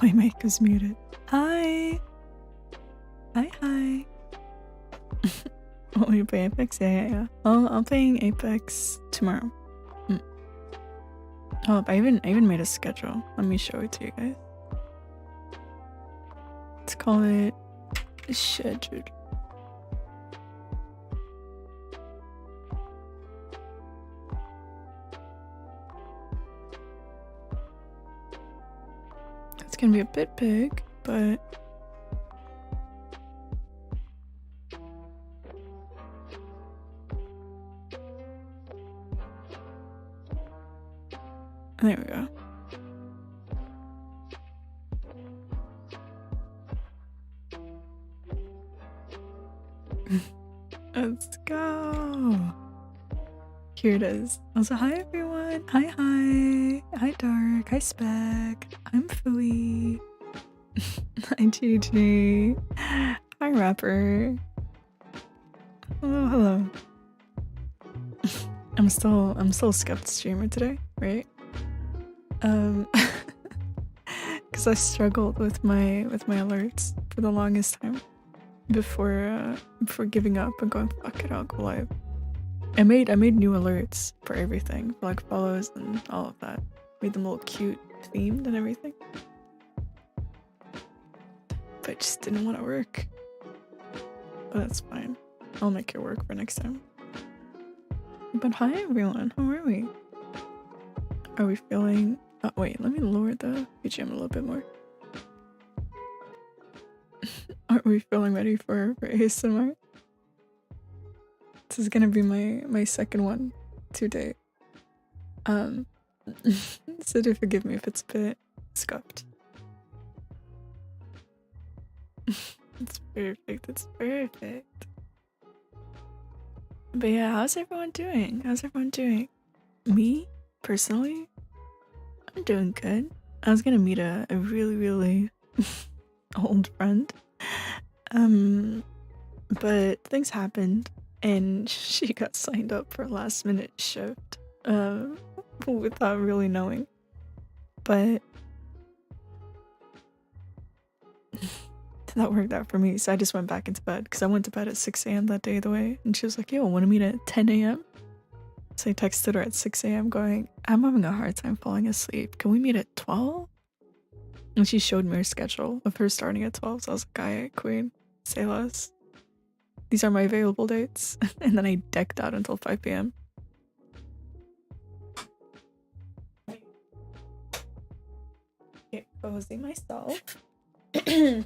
My mic is muted. Hi. Hi. Oh, you play Apex? Yeah. I'm playing Apex tomorrow. Oh, I even made a schedule. Let me show it to you guys. Let's call it scheduled. It's gonna be a bit big, but there we go. Let's go. Here it is. Also, hi everyone. Hi Dark. Hi Spec. I'm Fooey. Hi GG. Hi Rapper. Hello. I'm still Skept streamer today, right? Because I struggled with my alerts for the longest time before giving up and going, fuck it, I'll go live. I made new alerts for everything, for like follows and all of that. Made them all cute, themed and everything. But it just didn't want to work. But that's fine. I'll make it work for next time. But hi everyone, how are we? Are we feeling... Oh wait, let me lower the BGM a little bit more. Are we feeling ready for ASMR? This is gonna be my second one today. So do forgive me if it's a bit scuffed. It's perfect. But yeah, how's everyone doing? Me, personally, I'm doing good. I was gonna meet a really old friend. But things happened and she got signed up for a last minute shift without really knowing. But that worked out for me, so I just went back into bed because I went to bed at 6 a.m. that day the way, and she was like, yo, want to meet at 10 a.m? So I texted her at 6 a.m. going, I'm having a hard time falling asleep. Can we meet at 12? And she showed me her schedule of her starting at 12. So I was like, alright, queen, say less. These are my available dates. And then I decked out until 5 p.m. Get cozy myself. I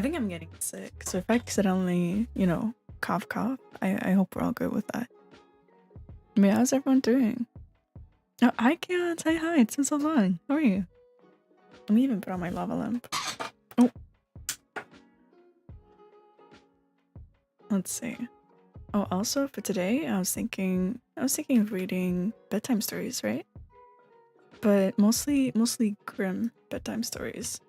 think I'm getting sick. So if I accidentally, cough, I hope we're all good with that. I mean, how's everyone doing? Oh, hi, Kian. Say hi. It's been so long. How are you? Let me even put on my lava lamp. Oh. Let's see. Oh, also for today, I was thinking of reading bedtime stories, right? But mostly grim bedtime stories.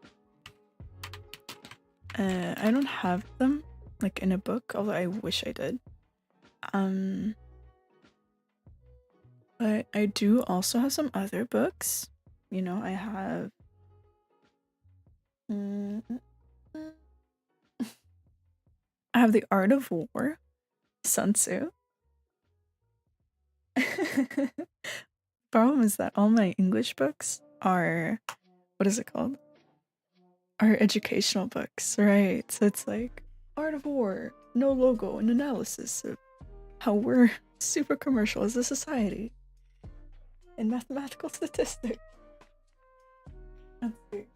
I don't have them like in a book, although I wish I did. But I do also have some other books. I have I have The Art of War, Sun Tzu. Problem is that all my English books are, what is it called? Are educational books, right? So it's like Art of War, no logo, an analysis of how we're super commercial as a society, and mathematical statistics. Let's see.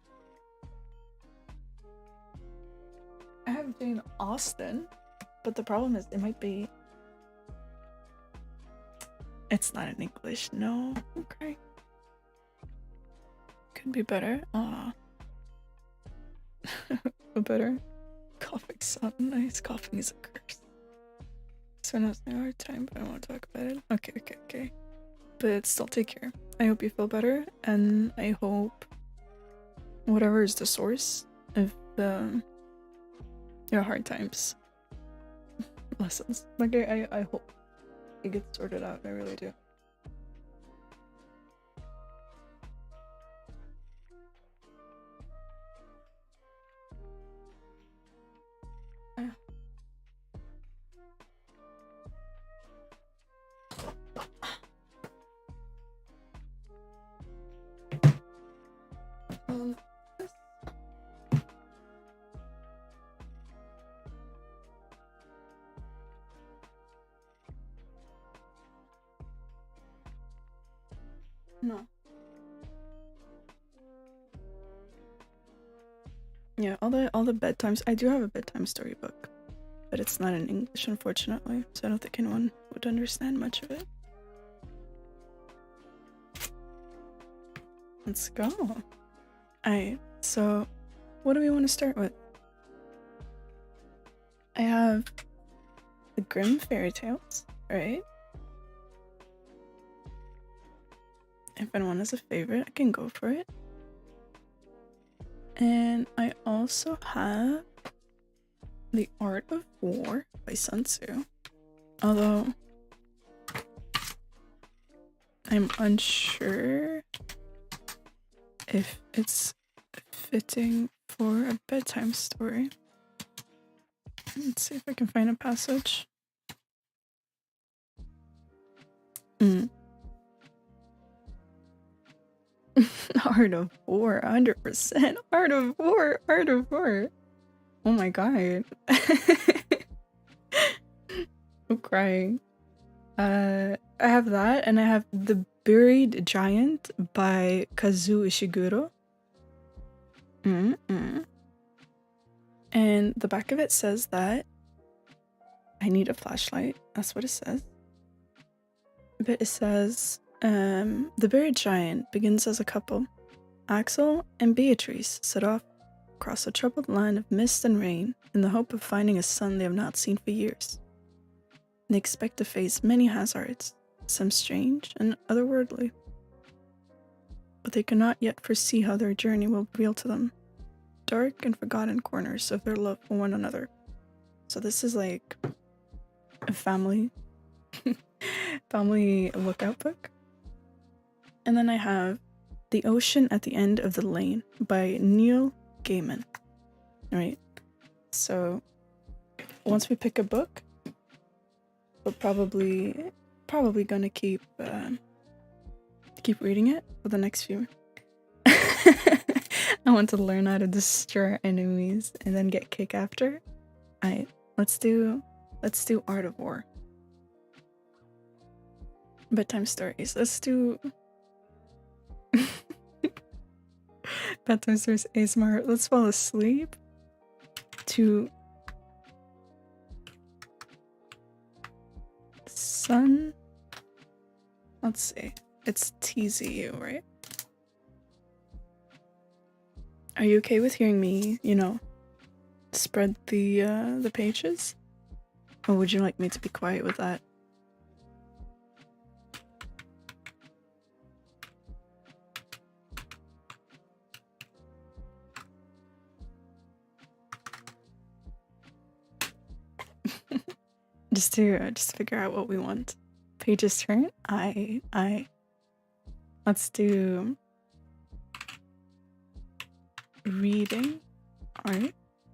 I have Jane Austen, but the problem is it might be... It's not in English, no. Okay. Could be better. Better. Coughing sound nice. Coughing is a curse. So now it's a hard time, but I won't talk about it. Okay. But still, take care. I hope you feel better, and I hope whatever is the source of your hard times lessons. Like I hope it gets sorted out. I really do. No. Yeah, all the bedtimes. I do have a bedtime story book, but it's not in English, unfortunately, so I don't think anyone would understand much of it. Let's go. Alright, so what do we want to start with? I have the Grimm fairy tales, right? If anyone has a favorite, I can go for it. And I also have The Art of War by Sun Tzu. Although I'm unsure if it's fitting for a bedtime story. Let's see if I can find a passage. Art of War, 100%. Art of War, Art of War. Oh my god. I'm crying. I have that, and I have The Buried Giant by Kazuo Ishiguro. And the back of it says that I need a flashlight. That's what it says. But it says, The Buried Giant begins as a couple. Axel and Beatrice set off across a troubled land of mist and rain in the hope of finding a son they have not seen for years. They expect to face many hazards, some strange and otherworldly. But they cannot yet foresee how their journey will reveal to them dark and forgotten corners of their love for one another. So this is like a family lookout book. And then I have The Ocean at the End of the Lane by Neil Gaiman. Right? So once we pick a book, we're probably gonna keep reading it for the next few. I want to learn how to destroy our enemies and then get kick after. Alright, let's do Art of War. Bedtime stories. Let's do bedtime stories ASMR. Let's fall asleep to Sun. Let's see. It's TZU, right? Are you okay with hearing me, spread the pages? Or would you like me to be quiet with that? just to figure out what we want. Pages turn. Let's do reading Art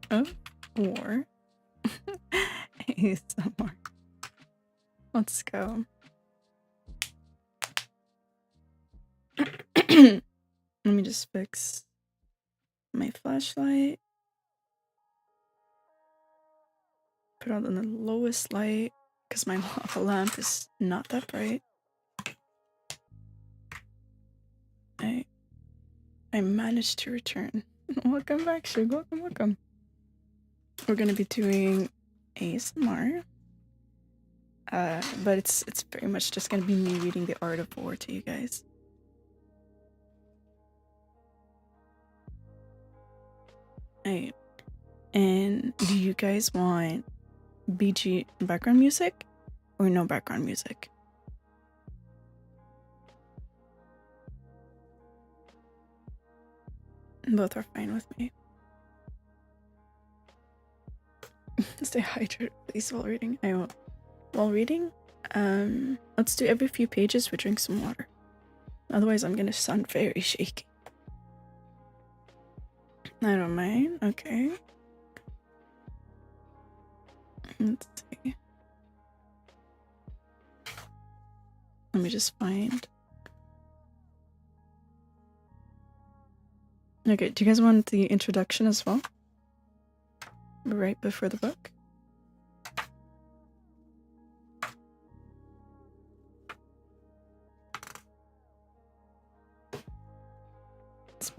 of War. ASMR. Let's go. Let me just fix my flashlight. Put it on the lowest light because my lava lamp is not that bright. I managed to return. Welcome back, Shug. Welcome. We're gonna be doing ASMR. But it's very much just gonna be me reading The Art of War to you guys. Alright. And do you guys want BG background music or no background music? Both are fine with me. Stay hydrated, please, while reading. I won't. While reading, let's do every few pages we drink some water. Otherwise, I'm gonna sound very shaky. I don't mind. Okay. Let's see. Let me just find. Okay, do you guys want the introduction as well? Right before the book?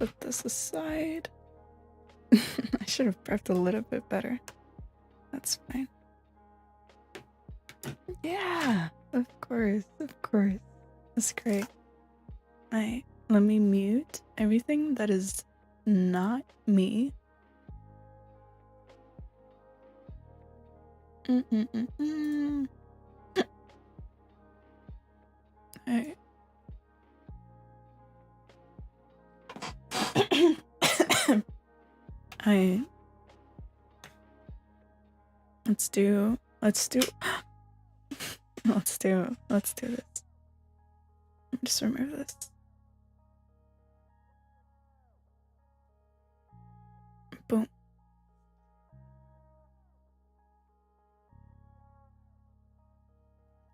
put this aside. I should have prepped a little bit better. That's fine. Yeah, of course, of course. That's great. Alright, let me mute everything that is not me. Alright. Alright. Let's do let's do this. Just remove this. Boom.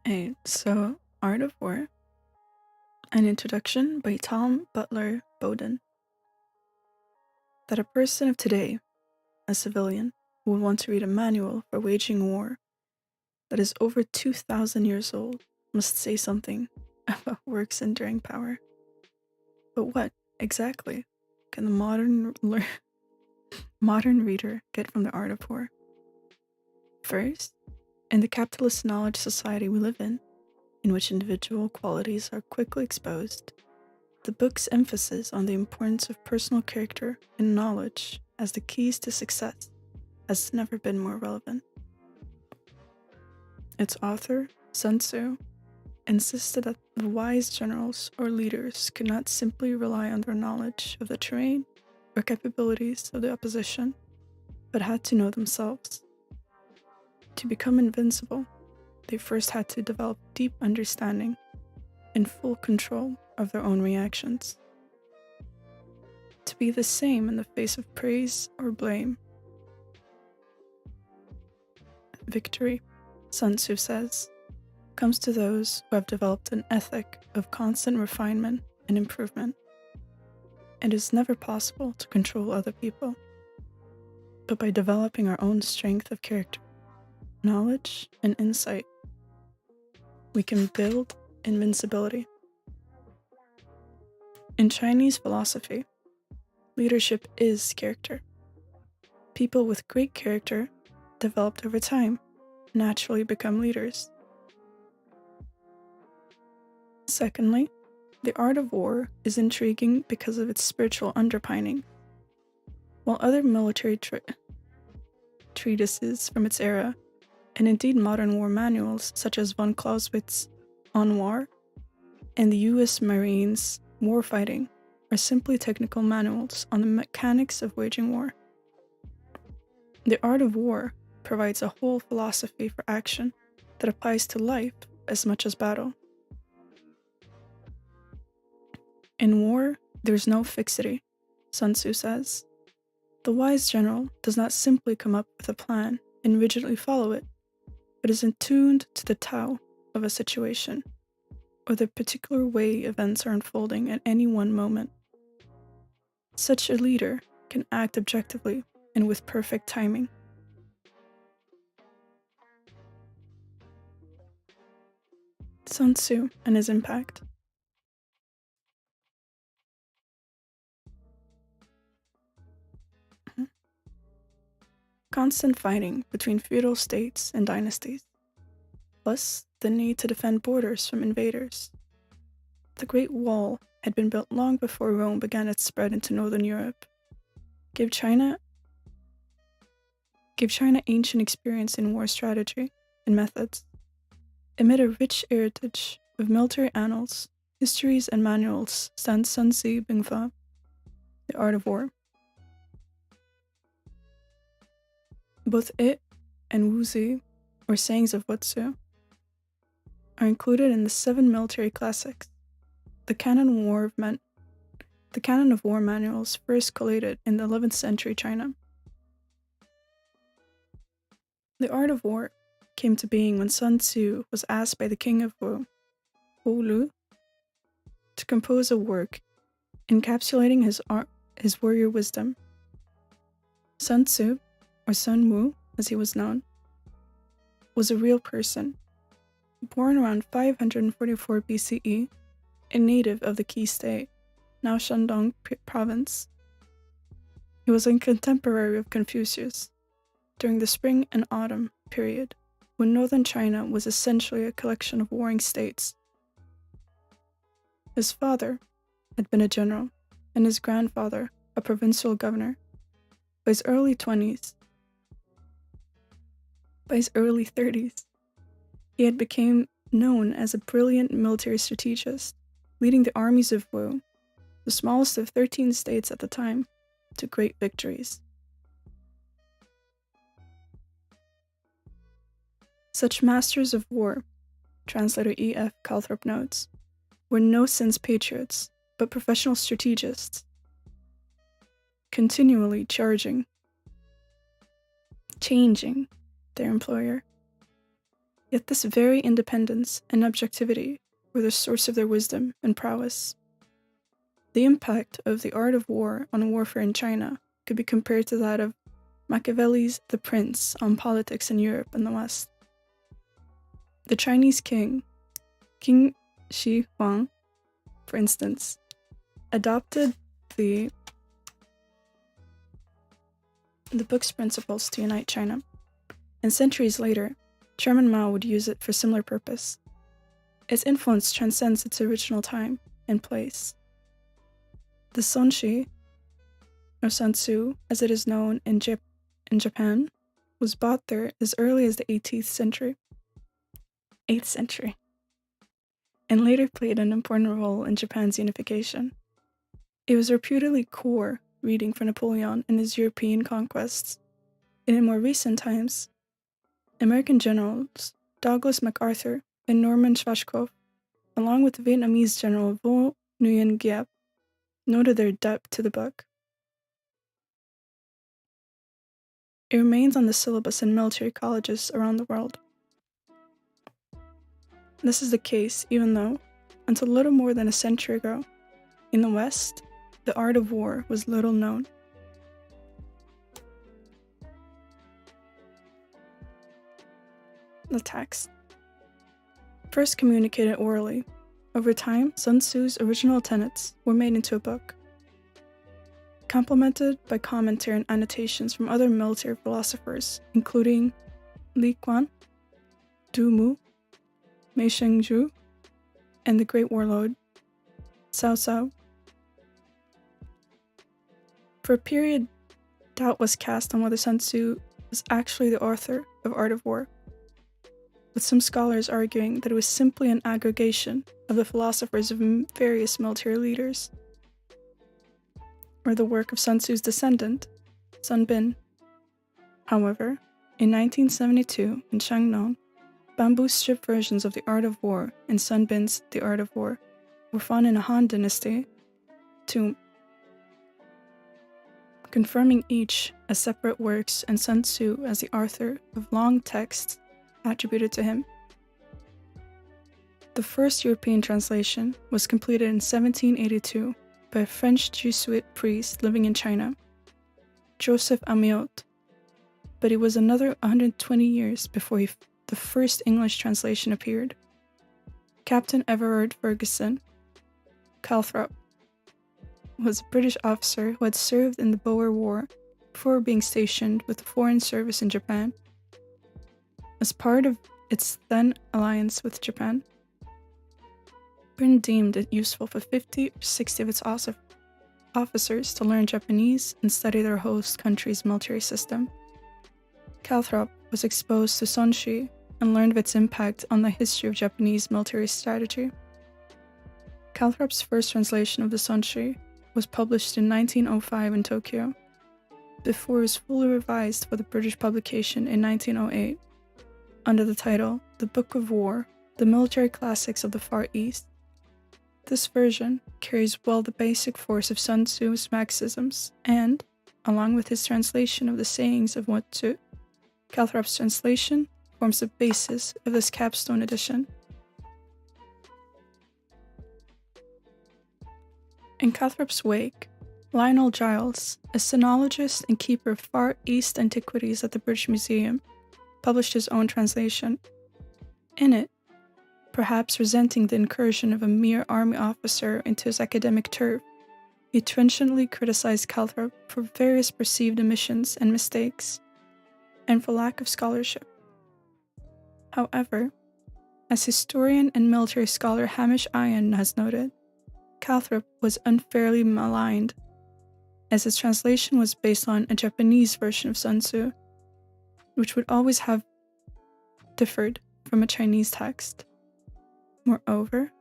Alright, so Art of War. An introduction by Tom Butler Bowden. That a person of today, a civilian, who would want to read a manual for waging war that is over 2,000 years old must say something about work's enduring power. But what, exactly, can the modern reader get from the Art of War? First, in the capitalist knowledge society we live in which individual qualities are quickly exposed, the book's emphasis on the importance of personal character and knowledge as the keys to success has never been more relevant. Its author, Sun Tzu, insisted that the wise generals or leaders could not simply rely on their knowledge of the terrain or capabilities of the opposition, but had to know themselves. To become invincible, they first had to develop deep understanding and full control of their own reactions. To be the same in the face of praise or blame. Victory, Sun Tzu says, comes to those who have developed an ethic of constant refinement and improvement. It is never possible to control other people, but by developing our own strength of character, knowledge, and insight, we can build invincibility. In Chinese philosophy, leadership is character. People with great character, developed over time, naturally become leaders. Secondly, the Art of War is intriguing because of its spiritual underpinning. While other military treatises from its era, and indeed modern war manuals such as von Clausewitz's On War and the US Marines' Warfighting are simply technical manuals on the mechanics of waging war. The Art of War provides a whole philosophy for action that applies to life as much as battle. In war, there's no fixity, Sun Tzu says. The wise general does not simply come up with a plan and rigidly follow it, but is attuned to the Tao of a situation, or the particular way events are unfolding at any one moment. Such a leader can act objectively and with perfect timing. Sun Tzu and his impact. Constant fighting between feudal states and dynasties, plus the need to defend borders from invaders. The Great Wall had been built long before Rome began its spread into northern Europe. Gave China ancient experience in war strategy and methods. Amid a rich heritage of military annals, histories, and manuals stands Sun Tzu Bingfa, The Art of War. Both it and Wuzi, or Sayings of Wutsu, are included in the 7 military classics, the canon of war manuals first collated in the 11th century China. The Art of War came to being when Sun Tzu was asked by the king of Wu, Wu Lu, to compose a work encapsulating his warrior wisdom. Sun Tzu, or Sun Wu as he was known, was a real person, born around 544 BCE, a native of the Qi state, now Shandong province. He was a contemporary of Confucius during the spring and autumn period, when northern China was essentially a collection of warring states. His father had been a general, and his grandfather a provincial governor. By his early 30s, he had become known as a brilliant military strategist, leading the armies of Wu, the smallest of 13 states at the time, to great victories. Such masters of war, translator E.F. Calthrop notes, were no sense patriots, but professional strategists, continually changing their employer. Yet this very independence and objectivity were the source of their wisdom and prowess. The impact of the art of war on warfare in China could be compared to that of Machiavelli's The Prince on politics in Europe and the West. The Chinese king, King Shi Huang, for instance, adopted the book's principles to unite China, and centuries later, Chairman Mao would use it for similar purpose. Its influence transcends its original time and place. The Sonshi, or Sun Tzu, as it is known in Japan, was bought there as early as the 8th century, and later played an important role in Japan's unification. It was reputedly core reading for Napoleon in his European conquests, and in more recent times, American generals Douglas MacArthur and Norman Schwarzkopf, along with Vietnamese General Vo Nguyen Giap, noted their debt to the book. It remains on the syllabus in military colleges around the world. This is the case even though, until little more than a century ago, in the West, the art of war was little known. The text. First communicated orally, over time, Sun Tzu's original tenets were made into a book, complemented by commentary and annotations from other military philosophers, including Li Kuan, Du Mu, Mei Shengzhu, and the great warlord Cao Cao. For a period, doubt was cast on whether Sun Tzu was actually the author of Art of War, with some scholars arguing that it was simply an aggregation of the philosophers of various military leaders, or the work of Sun Tzu's descendant, Sun Bin. However, in 1972 in Shangnong, bamboo-strip versions of the Art of War and Sun Bin's The Art of War were found in a Han Dynasty tomb, confirming each as separate works and Sun Tzu as the author of long texts attributed to him. The first European translation was completed in 1782 by a French Jesuit priest living in China, Joseph Amiot, but it was another 120 years before the first English translation appeared. Captain Everard Ferguson, Calthrop, was a British officer who had served in the Boer War before being stationed with the Foreign Service in Japan. As part of its then alliance with Japan, Britain deemed it useful for 50 or 60 of its officers to learn Japanese and study their host country's military system. Calthrop was exposed to Sonshi and learned of its impact on the history of Japanese military strategy. Calthrop's first translation of the Sonshi was published in 1905 in Tokyo, before it was fully revised for the British publication in 1908, under the title The Book of War, The Military Classics of the Far East. This version carries well the basic force of Sun Tzu's maxims and, along with his translation of the sayings of Wu Tzu, Calthrop's translation forms the basis of this capstone edition. In Calthrop's wake, Lionel Giles, a sinologist and keeper of Far East antiquities at the British Museum, published his own translation. In it, perhaps resenting the incursion of a mere army officer into his academic turf, He trenchantly criticized Calthrop for various perceived omissions and mistakes, and for lack of scholarship. However, as historian and military scholar Hamish Iron has noted, Calthrop was unfairly maligned, as his translation was based on a Japanese version of Sun Tzu, which would always have differed from a Chinese text. Moreover,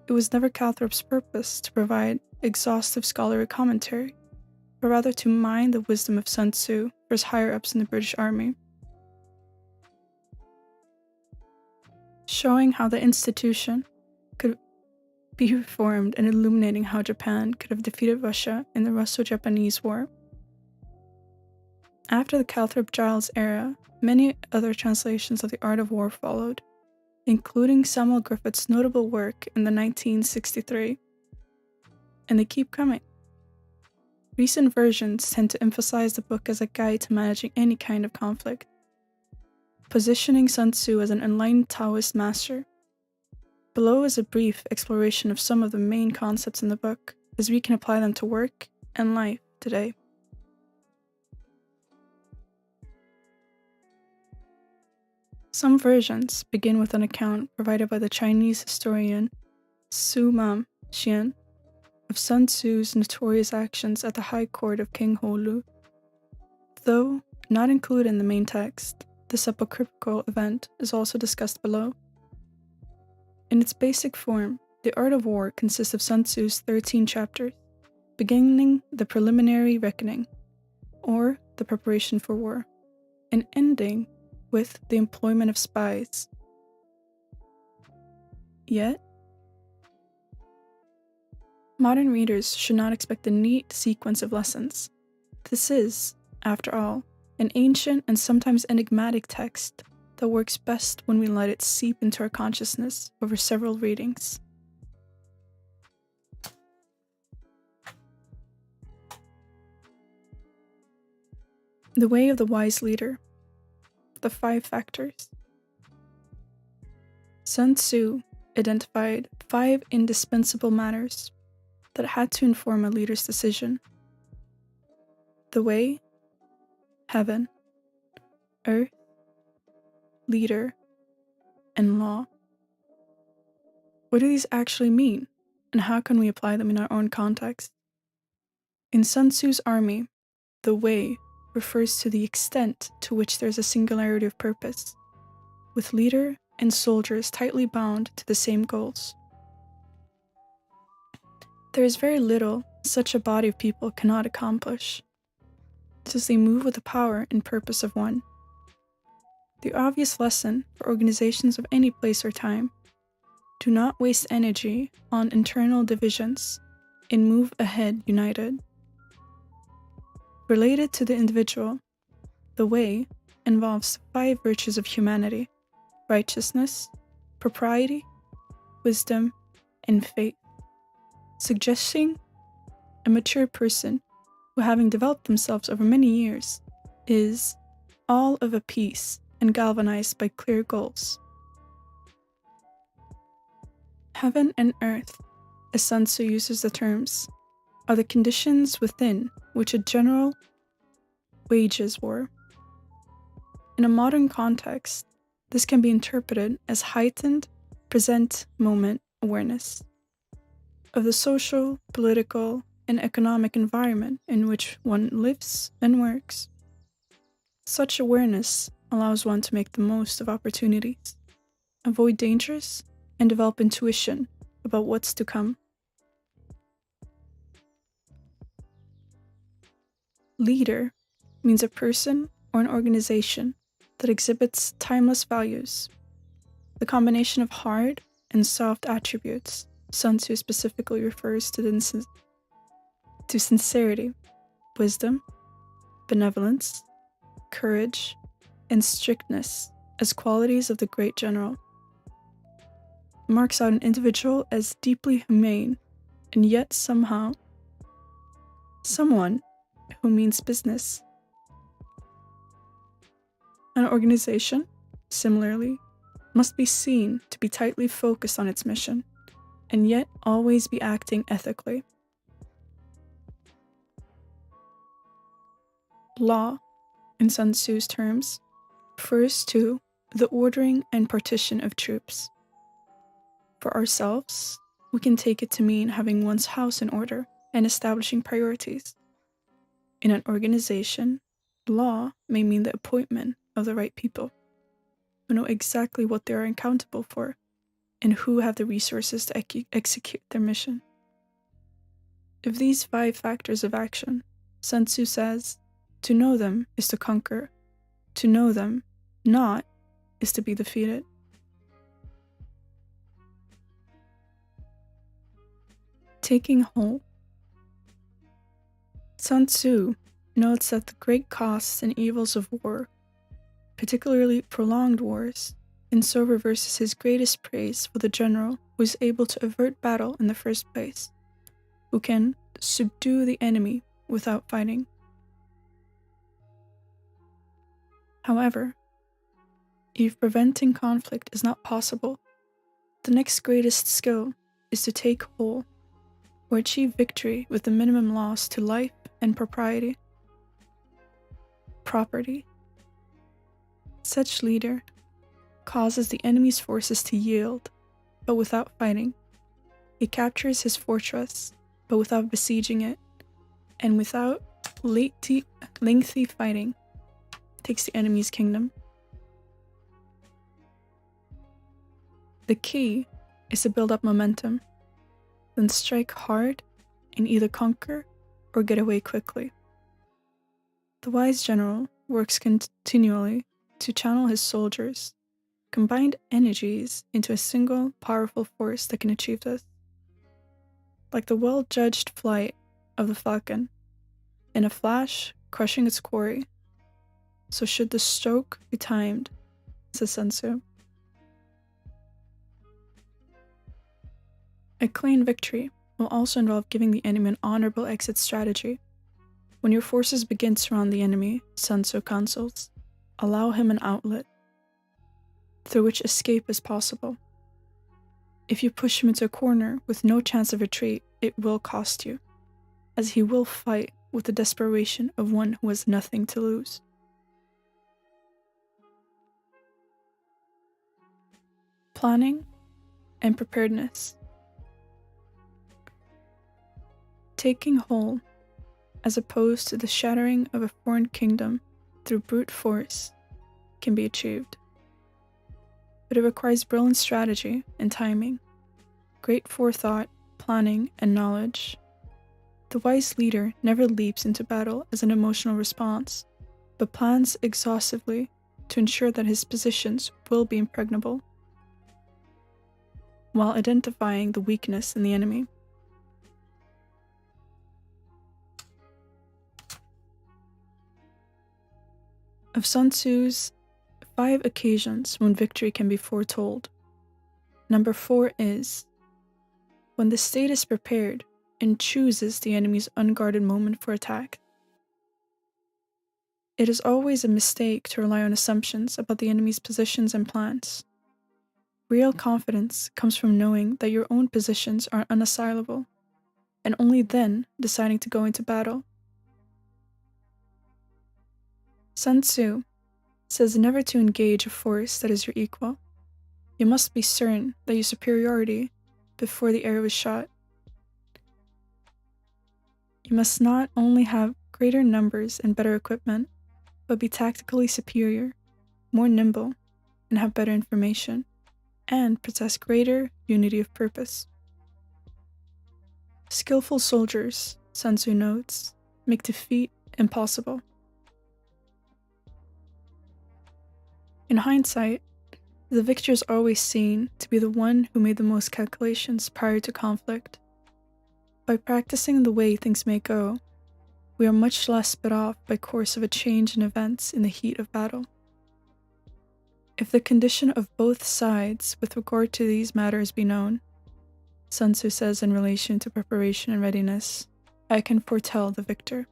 it was never Calthrop's purpose to provide exhaustive scholarly commentary, but rather to mine the wisdom of Sun Tzu for his higher-ups in the British Army, showing how the institution could be reformed and illuminating how Japan could have defeated Russia in the Russo-Japanese War. After the Calthrop-Giles era, many other translations of The Art of War followed, including Samuel Griffith's notable work in the 1963, and they keep coming. Recent versions tend to emphasize the book as a guide to managing any kind of conflict, positioning Sun Tzu as an enlightened Taoist master. Below is a brief exploration of some of the main concepts in the book, as we can apply them to work and life today. Some versions begin with an account provided by the Chinese historian Su Mam Xian of Sun Tzu's notorious actions at the high court of King Holu. Though not included in the main text, this apocryphal event is also discussed below. In its basic form, The Art of War consists of Sun Tzu's 13 chapters, beginning the preliminary reckoning, or the preparation for war, and ending with the employment of spies. Yet, modern readers should not expect a neat sequence of lessons. This is, after all, an ancient and sometimes enigmatic text that works best when we let it seep into our consciousness over several readings. The Way of the Wise Leader. The 5 factors. Sun Tzu identified 5 indispensable matters that had to inform a leader's decision. The way, heaven, earth, leader, and law. What do these actually mean, and how can we apply them in our own context? In Sun Tzu's army, the way refers to the extent to which there is a singularity of purpose, with leader and soldiers tightly bound to the same goals. There is very little such a body of people cannot accomplish, since they move with the power and purpose of one. The obvious lesson for organizations of any place or time: do not waste energy on internal divisions and move ahead united. Related to the individual, the way involves 5 virtues of humanity: righteousness, propriety, wisdom, and faith, suggesting a mature person who, having developed themselves over many years, is all of a piece and galvanized by clear goals. Heaven and earth, as Sun Tzu uses the terms, are the conditions within which a general wages war. In a modern context, this can be interpreted as heightened present moment awareness of the social, political, and economic environment in which one lives and works. Such awareness allows one to make the most of opportunities, avoid dangers, and develop intuition about what's to come. Leader means a person or an organization that exhibits timeless values. The combination of hard and soft attributes Sun Tzu specifically refers to sincerity, wisdom, benevolence, courage, and strictness as qualities of the great general. It marks out an individual as deeply humane, and yet somehow someone who means business. An organization, similarly, must be seen to be tightly focused on its mission, and yet always be acting ethically. Law, in Sun Tzu's terms, refers to the ordering and partition of troops. For ourselves, we can take it to mean having one's house in order and establishing priorities. In an organization, law may mean the appointment of the right people, who know exactly what they are accountable for and who have the resources to execute their mission. Of these 5 factors of action, Sun Tzu says, to know them is to conquer. To know them not is to be defeated. Taking hold. Sun Tzu notes that the great costs and evils of war, particularly prolonged wars, and so reverses his greatest praise for the general who is able to avert battle in the first place, who can subdue the enemy without fighting. However, if preventing conflict is not possible, the next greatest skill is to take hold or achieve victory with the minimum loss to life and propriety. Property. Such leader causes the enemy's forces to yield, but without fighting. He captures his fortress, but without besieging it, and without lengthy fighting, takes the enemy's kingdom. The key is to build up momentum, then strike hard and either conquer or get away quickly. The wise general works continually to channel his soldiers' combined energies into a single powerful force that can achieve this. Like the well-judged flight of the falcon, in a flash crushing its quarry, so should the stroke be timed, says Sun Tzu. A clean victory will also involve giving the enemy an honorable exit strategy. When your forces begin to surround the enemy, Sun Tzu counsels, allow him an outlet through which escape is possible. If you push him into a corner with no chance of retreat, it will cost you, as he will fight with the desperation of one who has nothing to lose. Planning and preparedness. Taking hold, as opposed to the shattering of a foreign kingdom through brute force, can be achieved. But it requires brilliant strategy and timing, great forethought, planning, and knowledge. The wise leader never leaps into battle as an emotional response, but plans exhaustively to ensure that his positions will be impregnable, while identifying the weakness in the enemy. Of Sun Tzu's 5 occasions when victory can be foretold, number 4 is when the state is prepared and chooses the enemy's unguarded moment for attack. It is always a mistake to rely on assumptions about the enemy's positions and plans. Real confidence comes from knowing that your own positions are unassailable, and only then deciding to go into battle. Sun Tzu says never to engage a force that is your equal. You must be certain that your superiority before the arrow is shot. You must not only have greater numbers and better equipment, but be tactically superior, more nimble, and have better information, and possess greater unity of purpose. Skillful soldiers, Sun Tzu notes, make defeat impossible. In hindsight, the victor is always seen to be the one who made the most calculations prior to conflict. By practicing the way things may go, we are much less put off by course of a change in events in the heat of battle. If the condition of both sides with regard to these matters be known, Sun Tzu says in relation to preparation and readiness, I can foretell the victor.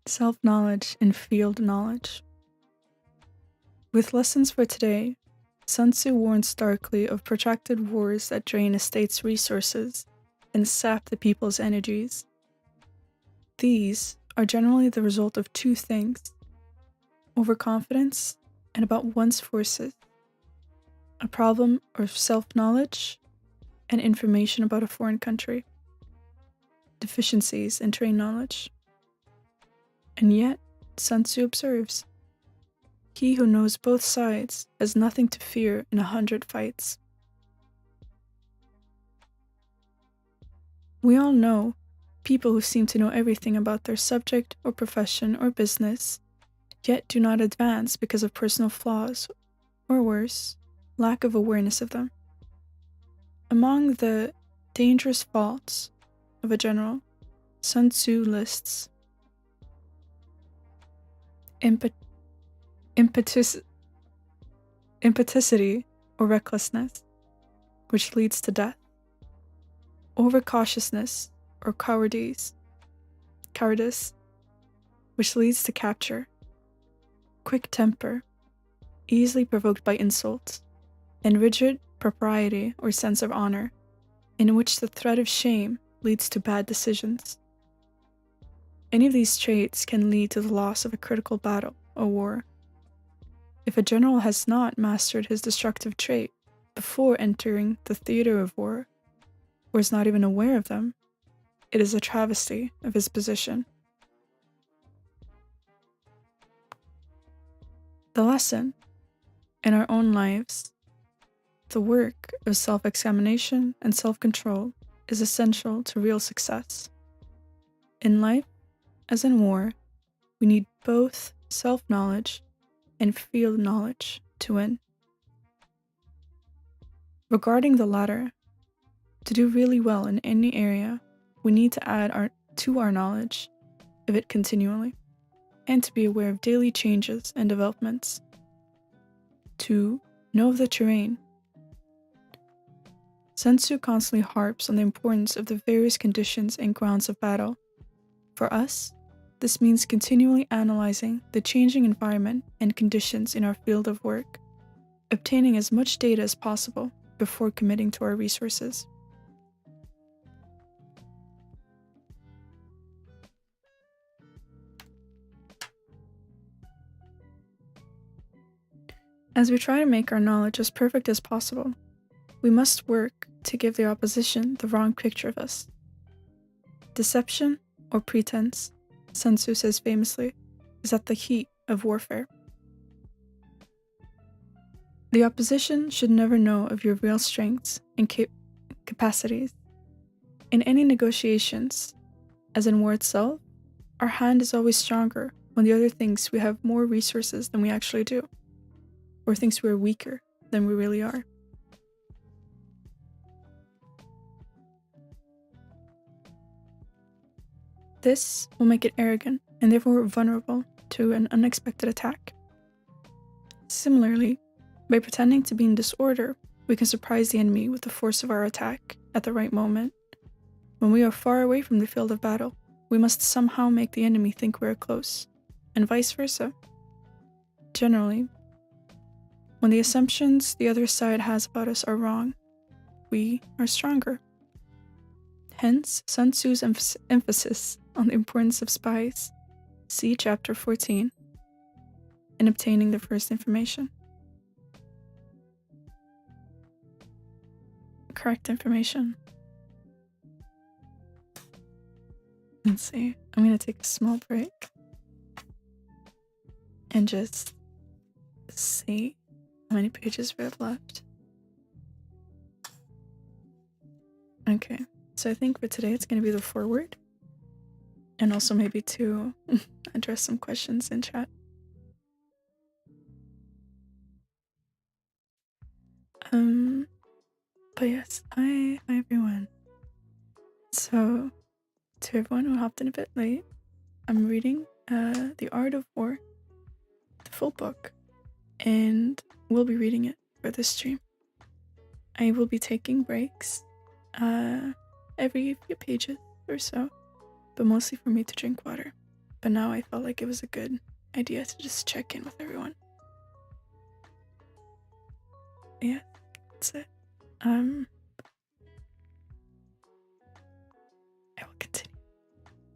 Self-knowledge and field knowledge. With lessons for today, Sun Tzu warns starkly of protracted wars that drain a state's resources and sap the people's energies. These are generally the result of two things: overconfidence and about one's forces, a problem of self-knowledge and information about a foreign country, deficiencies in terrain knowledge. And yet, Sun Tzu observes, he who knows both sides has nothing to fear in 100 fights. We all know people who seem to know everything about their subject or profession or business, yet do not advance because of personal flaws, or worse, lack of awareness of them. Among the dangerous faults of a general, Sun Tzu lists impetuosity or recklessness, which leads to death; overcautiousness or cowardice, which leads to capture; quick temper, easily provoked by insults; and rigid propriety or sense of honor, in which the threat of shame leads to bad decisions. Any of these traits can lead to the loss of a critical battle or war. If a general has not mastered his destructive trait before entering the theater of war, or is not even aware of them, it is a travesty of his position. The lesson, in our own lives, the work of self-examination and self-control is essential to real success. In life, as in war, we need both self-knowledge and field knowledge to win. Regarding the latter, to do really well in any area, we need to add to our knowledge of it continually, and to be aware of daily changes and developments. To know the terrain. Sun Tzu constantly harps on the importance of the various conditions and grounds of battle. For us, this means continually analyzing the changing environment and conditions in our field of work, obtaining as much data as possible before committing to our resources. As we try to make our knowledge as perfect as possible, we must work to give the opposition the wrong picture of us. Deception, or pretense, Sun Tzu says famously, is at the heat of warfare. The opposition should never know of your real strengths and capacities. In any negotiations, as in war itself, our hand is always stronger when the other thinks we have more resources than we actually do, or thinks we are weaker than we really are. This will make it arrogant and therefore vulnerable to an unexpected attack. Similarly, by pretending to be in disorder, we can surprise the enemy with the force of our attack at the right moment. When we are far away from the field of battle, we must somehow make the enemy think we are close, and vice versa. Generally, when the assumptions the other side has about us are wrong, we are stronger. Hence, Sun Tzu's emphasis on the importance of spies, see chapter 14, in obtaining the first information. Correct information. Let's see, I'm going to take a small break and just see how many pages we have left. Okay, so I think for today it's going to be the foreword, and also maybe to address some questions in chat. But yes, hi everyone. So, to everyone who hopped in a bit late, I'm reading The Art of War, the full book, and we'll be reading it for this stream. I will be taking breaks every few pages or so, but mostly for me to drink water. But now I felt like it was a good idea to just check in with everyone. Yeah, that's it. I will continue.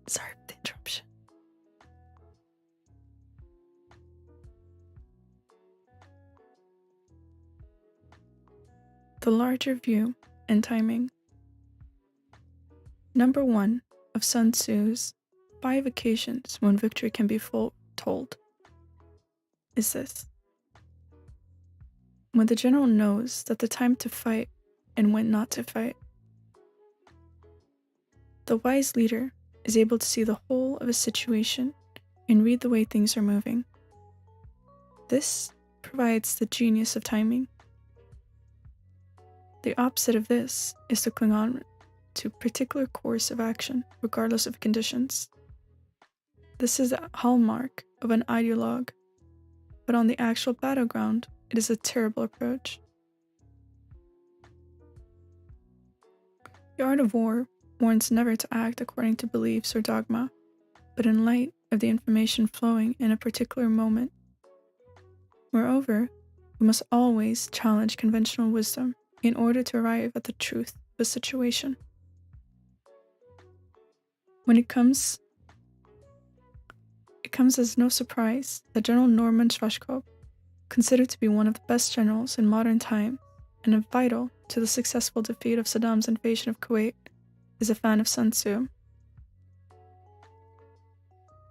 Sorry for the interruption. The larger view and timing. Number 1 of Sun Tzu's 5 occasions when victory can be foretold is this. When the general knows that the time to fight and when not to fight. The wise leader is able to see the whole of a situation and read the way things are moving. This provides the genius of timing. The opposite of this is to cling on to a particular course of action, regardless of conditions. This is a hallmark of an ideologue, but on the actual battleground, it is a terrible approach. The art of war warns never to act according to beliefs or dogma, but in light of the information flowing in a particular moment. Moreover, we must always challenge conventional wisdom in order to arrive at the truth of a situation. When it comes as no surprise that General Norman Schwarzkopf, considered to be one of the best generals in modern time and vital to the successful defeat of Saddam's invasion of Kuwait, is a fan of Sun Tzu.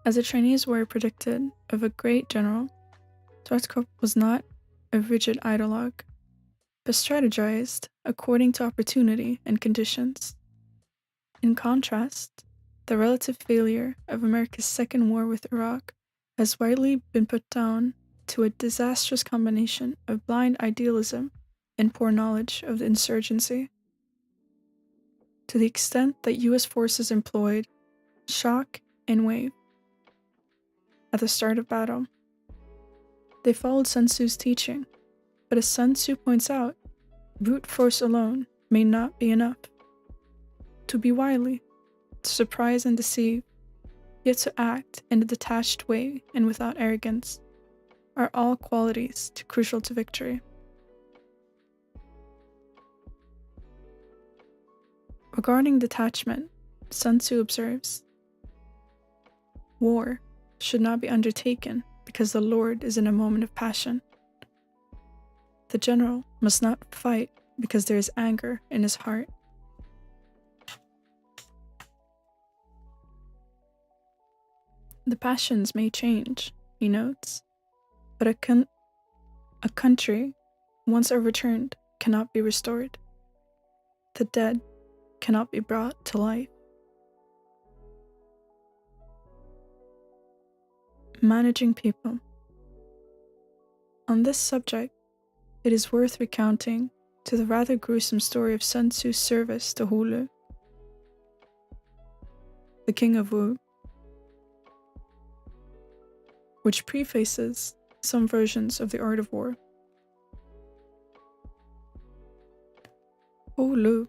As the Chinese warrior predicted of a great general, Schwarzkopf was not a rigid ideologue, but strategized according to opportunity and conditions. In contrast, the relative failure of America's second war with Iraq has widely been put down to a disastrous combination of blind idealism and poor knowledge of the insurgency. To the extent that U.S. forces employed shock and wave at the start of battle, they followed Sun Tzu's teaching, but as Sun Tzu points out, brute force alone may not be enough. To be wily, to surprise and deceive, yet to act in a detached way and without arrogance, are all qualities crucial to victory. Regarding detachment, Sun Tzu observes, war should not be undertaken because the Lord is in a moment of passion. The general must not fight because there is anger in his heart. The passions may change, he notes, but a country, once overturned, cannot be restored. The dead cannot be brought to life. Managing people. On this subject, it is worth recounting to the rather gruesome story of Sun Tzu's service to Hulu, the king of Wu, which prefaces some versions of the art of war. Hulu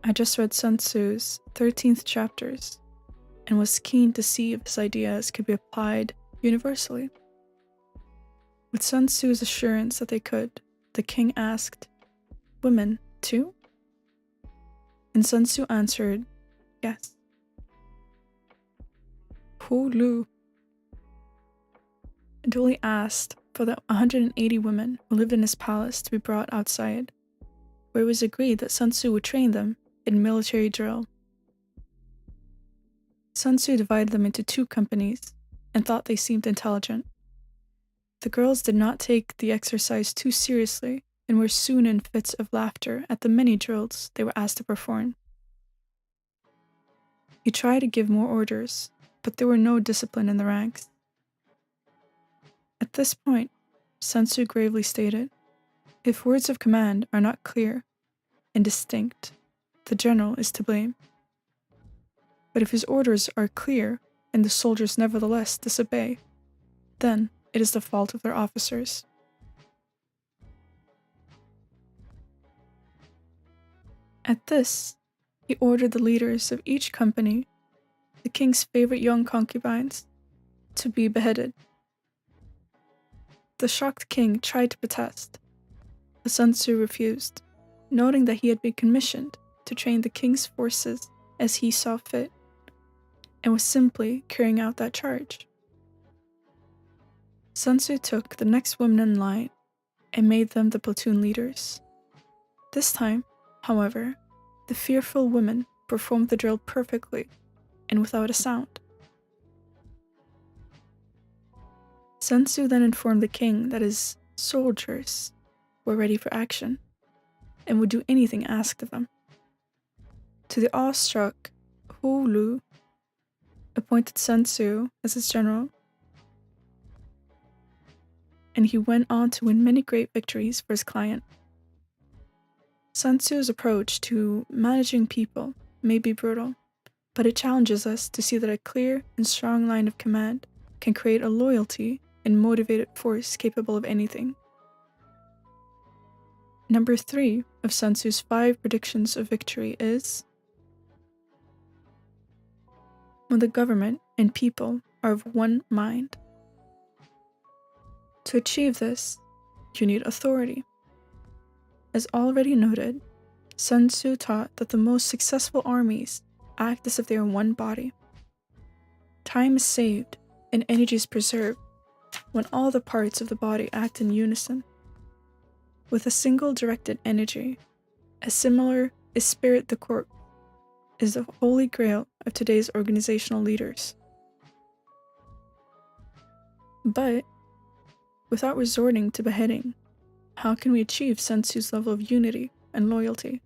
had just read Sun Tzu's 13th chapters and was keen to see if his ideas could be applied universally. With Sun Tzu's assurance that they could, the king asked, "Women, too?" And Sun Tzu answered, "Yes." Hulu duly asked for the 180 women who lived in his palace to be brought outside, where it was agreed that Sun Tzu would train them in military drill. Sun Tzu divided them into 2 companies and thought they seemed intelligent. The girls did not take the exercise too seriously and were soon in fits of laughter at the many drills they were asked to perform. He tried to give more orders, but there were no discipline in the ranks. At this point, Sun Tzu gravely stated, "If words of command are not clear and distinct, the general is to blame. But if his orders are clear and the soldiers nevertheless disobey, then it is the fault of their officers." At this, he ordered the leaders of each company, the king's favorite young concubines, to be beheaded. The shocked king tried to protest, but Sun Tzu refused, noting that he had been commissioned to train the king's forces as he saw fit, and was simply carrying out that charge. Sun Tzu took the next women in line and made them the platoon leaders. This time, however, the fearful women performed the drill perfectly and without a sound. Sun Tzu then informed the king that his soldiers were ready for action and would do anything asked of them. To the awestruck Hu Lu appointed Sun Tzu as his general, and he went on to win many great victories for his client. Sun Tzu's approach to managing people may be brutal, but it challenges us to see that a clear and strong line of command can create a loyalty and motivated force capable of anything. Number 3 of Sun Tzu's 5 predictions of victory is: when the government and people are of one mind. To achieve this, you need authority. As already noted, Sun Tzu taught that the most successful armies act as if they are one body. Time is saved and energy is preserved when all the parts of the body act in unison. With a single directed energy, as similar as spirit the corps, is the holy grail of today's organizational leaders. But, without resorting to beheading, how can we achieve Sun Tzu's level of unity and loyalty?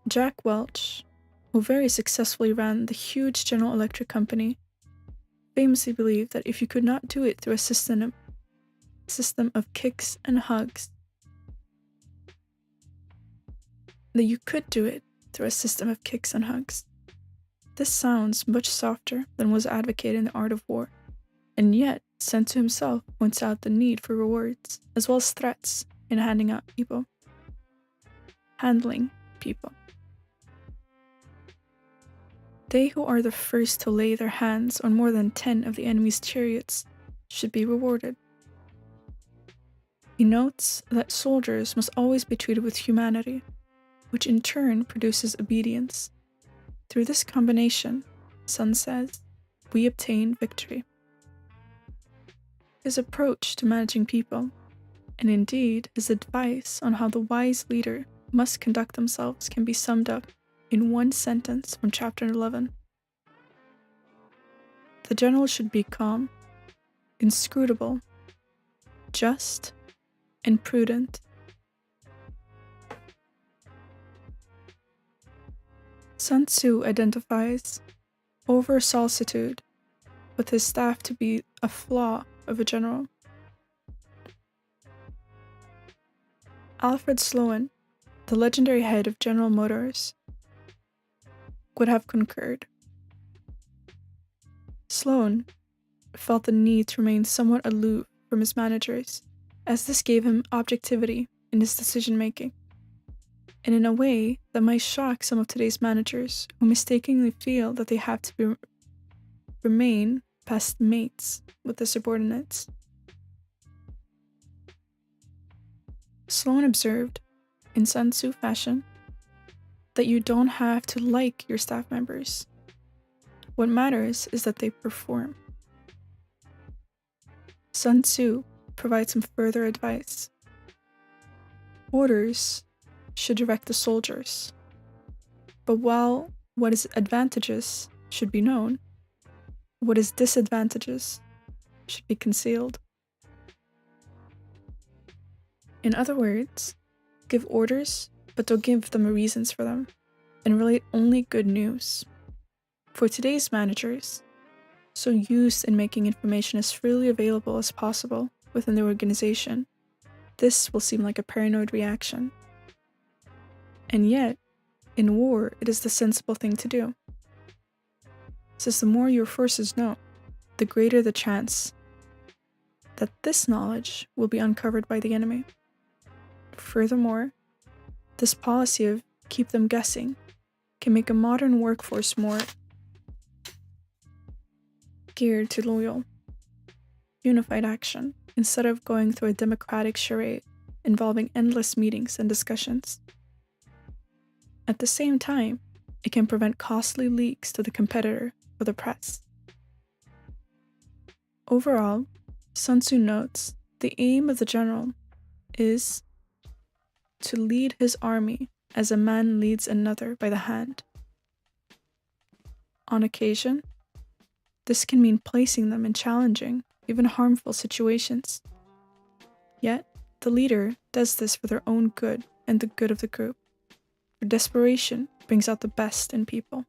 Jack Welch, who very successfully ran the huge General Electric company, famously believed that if you could not do it through a system of kicks and hugs, that you could do it through a system of kicks and hugs. This sounds much softer than was advocated in The Art of War, and yet Sun Tzu himself points out the need for rewards as well as threats in handling people. They who are the first to lay their hands on more than 10 of the enemy's chariots should be rewarded. He notes that soldiers must always be treated with humanity, which in turn produces obedience. Through this combination, Sun says, we obtain victory. His approach to managing people, and indeed his advice on how the wise leader must conduct themselves, can be summed up in one sentence from chapter 11. The general should be calm, inscrutable, just, and prudent. Sun Tzu identifies over-solicitude with his staff to be a flaw of a general. Alfred Sloan, the legendary head of General Motors, would have concurred. Sloan felt the need to remain somewhat aloof from his managers, as this gave him objectivity in his decision-making, and in a way that might shock some of today's managers who mistakenly feel that they have to remain past mates with the subordinates. Sloan observed, in Sun Tzu fashion, that you don't have to like your staff members. What matters is that they perform. Sun Tzu provides some further advice. Orders should direct the soldiers, but while what is advantageous should be known, what is disadvantageous should be concealed. In other words, give orders, but don't give them reasons for them, and relate only good news. For today's managers, so used in making information as freely available as possible within the organization, this will seem like a paranoid reaction. And yet, in war, it is the sensible thing to do. Since the more your forces know, the greater the chance that this knowledge will be uncovered by the enemy. Furthermore, this policy of keep them guessing can make a modern workforce more geared to loyal, unified action instead of going through a democratic charade involving endless meetings and discussions. At the same time, it can prevent costly leaks to the competitor or the press. Overall, Sun Tzu notes the aim of the general is to lead his army as a man leads another by the hand. On occasion, this can mean placing them in challenging, even harmful situations. Yet, the leader does this for their own good and the good of the group, for desperation brings out the best in people.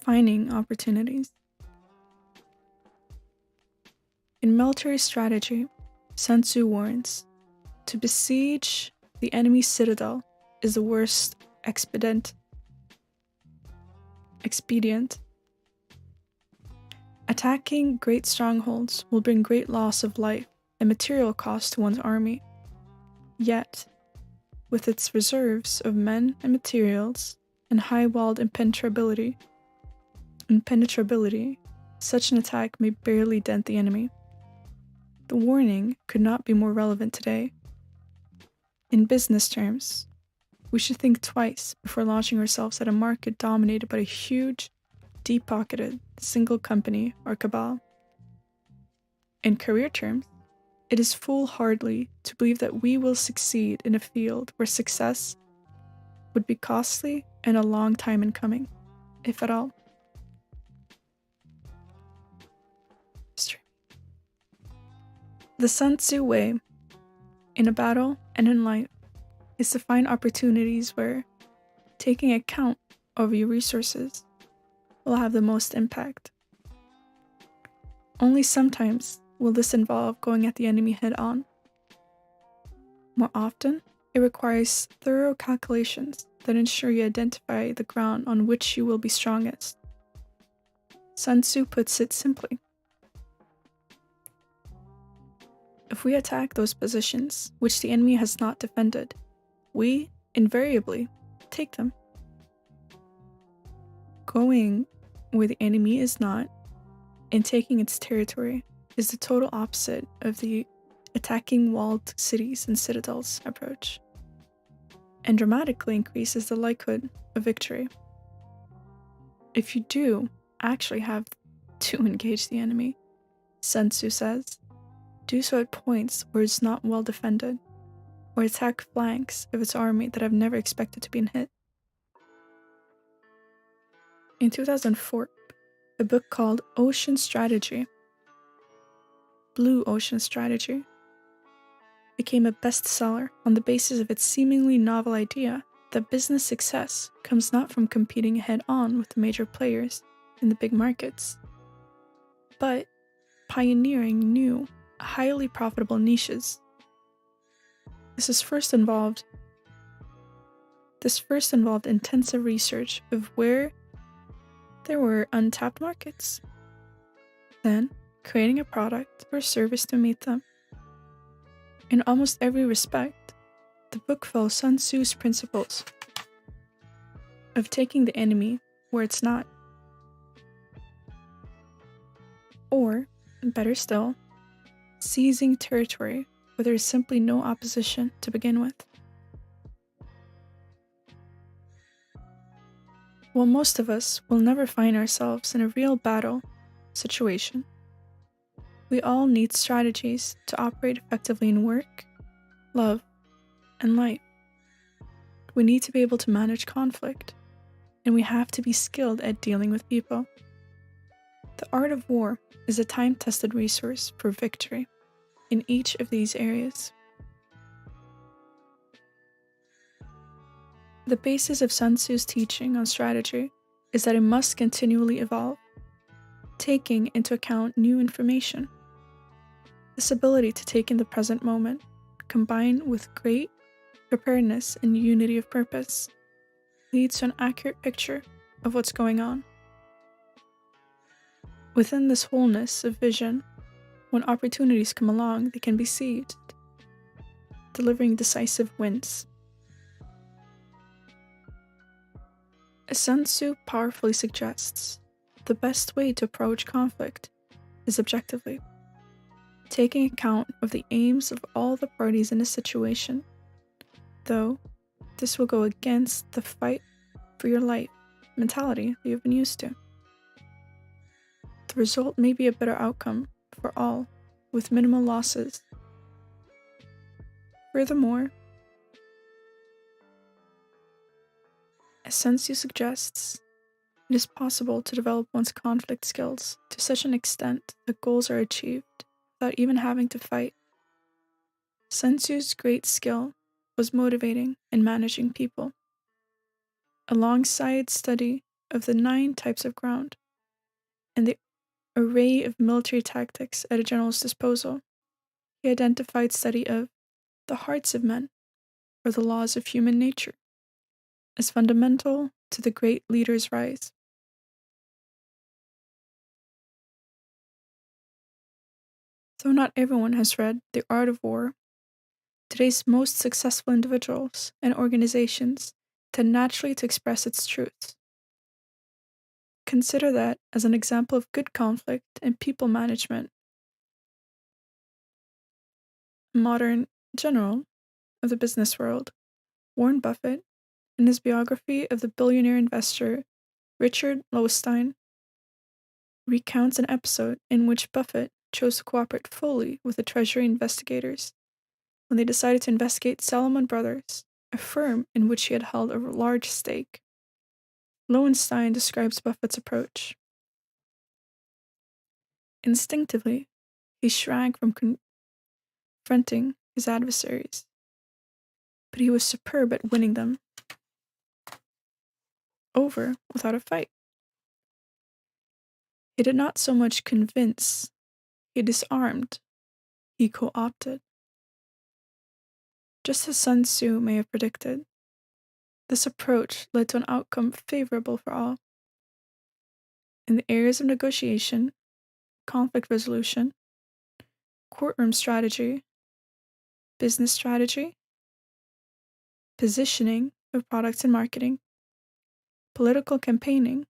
Finding opportunities. In military strategy, Sun Tzu warns, to besiege the enemy's citadel is the worst expedient. Attacking great strongholds will bring great loss of life and material cost to one's army. Yet, with its reserves of men and materials and high-walled impenetrability, such an attack may barely dent the enemy. The warning could not be more relevant today. In business terms, we should think twice before launching ourselves at a market dominated by a huge, deep-pocketed, single company or cabal. In career terms, it is foolhardy to believe that we will succeed in a field where success would be costly and a long time in coming, if at all. The Sun Tzu way, in a battle and in life, is to find opportunities where taking account of your resources will have the most impact. Only sometimes will this involve going at the enemy head-on. More often, it requires thorough calculations that ensure you identify the ground on which you will be strongest. Sun Tzu puts it simply. If we attack those positions which the enemy has not defended, we, invariably, take them. Going where the enemy is not, and taking its territory, is the total opposite of the attacking walled cities and citadels approach, and dramatically increases the likelihood of victory. If you do actually have to engage the enemy, Sun Tzu says, do so at points where it's not well defended, or attack flanks of its army that have never expected to be hit. In 2004, a book called Ocean Strategy, Blue Ocean Strategy, became a bestseller on the basis of its seemingly novel idea that business success comes not from competing head-on with the major players in the big markets, but pioneering new, highly profitable niches. This first involved intensive research of where there were untapped markets, then creating a product or service to meet them. In almost every respect, the book follows Sun Tzu's principles of taking the enemy where it's not, or, better still, seizing territory where there is simply no opposition to begin with. While most of us will never find ourselves in a real battle situation, we all need strategies to operate effectively in work, love, and life. We need to be able to manage conflict, and we have to be skilled at dealing with people. The art of war is a time-tested resource for victory in each of these areas. The basis of Sun Tzu's teaching on strategy is that it must continually evolve, taking into account new information. This ability to take in the present moment, combined with great preparedness and unity of purpose, leads to an accurate picture of what's going on. Within this wholeness of vision, when opportunities come along, they can be seized, delivering decisive wins. As Sun Tzu powerfully suggests, the best way to approach conflict is objectively, taking account of the aims of all the parties in a situation, though this will go against the fight for your life mentality that you've been used to. The result may be a better outcome for all, with minimal losses. Furthermore, as Sun Tzu suggests, it is possible to develop one's conflict skills to such an extent that goals are achieved without even having to fight. Sun Tzu's great skill was motivating and managing people. Alongside study of the 9 types of ground and the array of military tactics at a general's disposal, he identified study of the hearts of men, or the laws of human nature, as fundamental to the great leader's rise. Though not everyone has read The Art of War, today's most successful individuals and organizations tend naturally to express its truths. Consider that as an example of good conflict and people management. A modern general of the business world, Warren Buffett, in his biography of the billionaire investor Richard Lowenstein, recounts an episode in which Buffett chose to cooperate fully with the Treasury investigators when they decided to investigate Salomon Brothers, a firm in which he had held a large stake. Lowenstein describes Buffett's approach. Instinctively, he shrank from confronting his adversaries, but he was superb at winning them over without a fight. He did not so much convince, he disarmed, he co-opted. Just as Sun Tzu may have predicted, this approach led to an outcome favorable for all. In the areas of negotiation, conflict resolution, courtroom strategy, business strategy, positioning of products and marketing, political campaigning,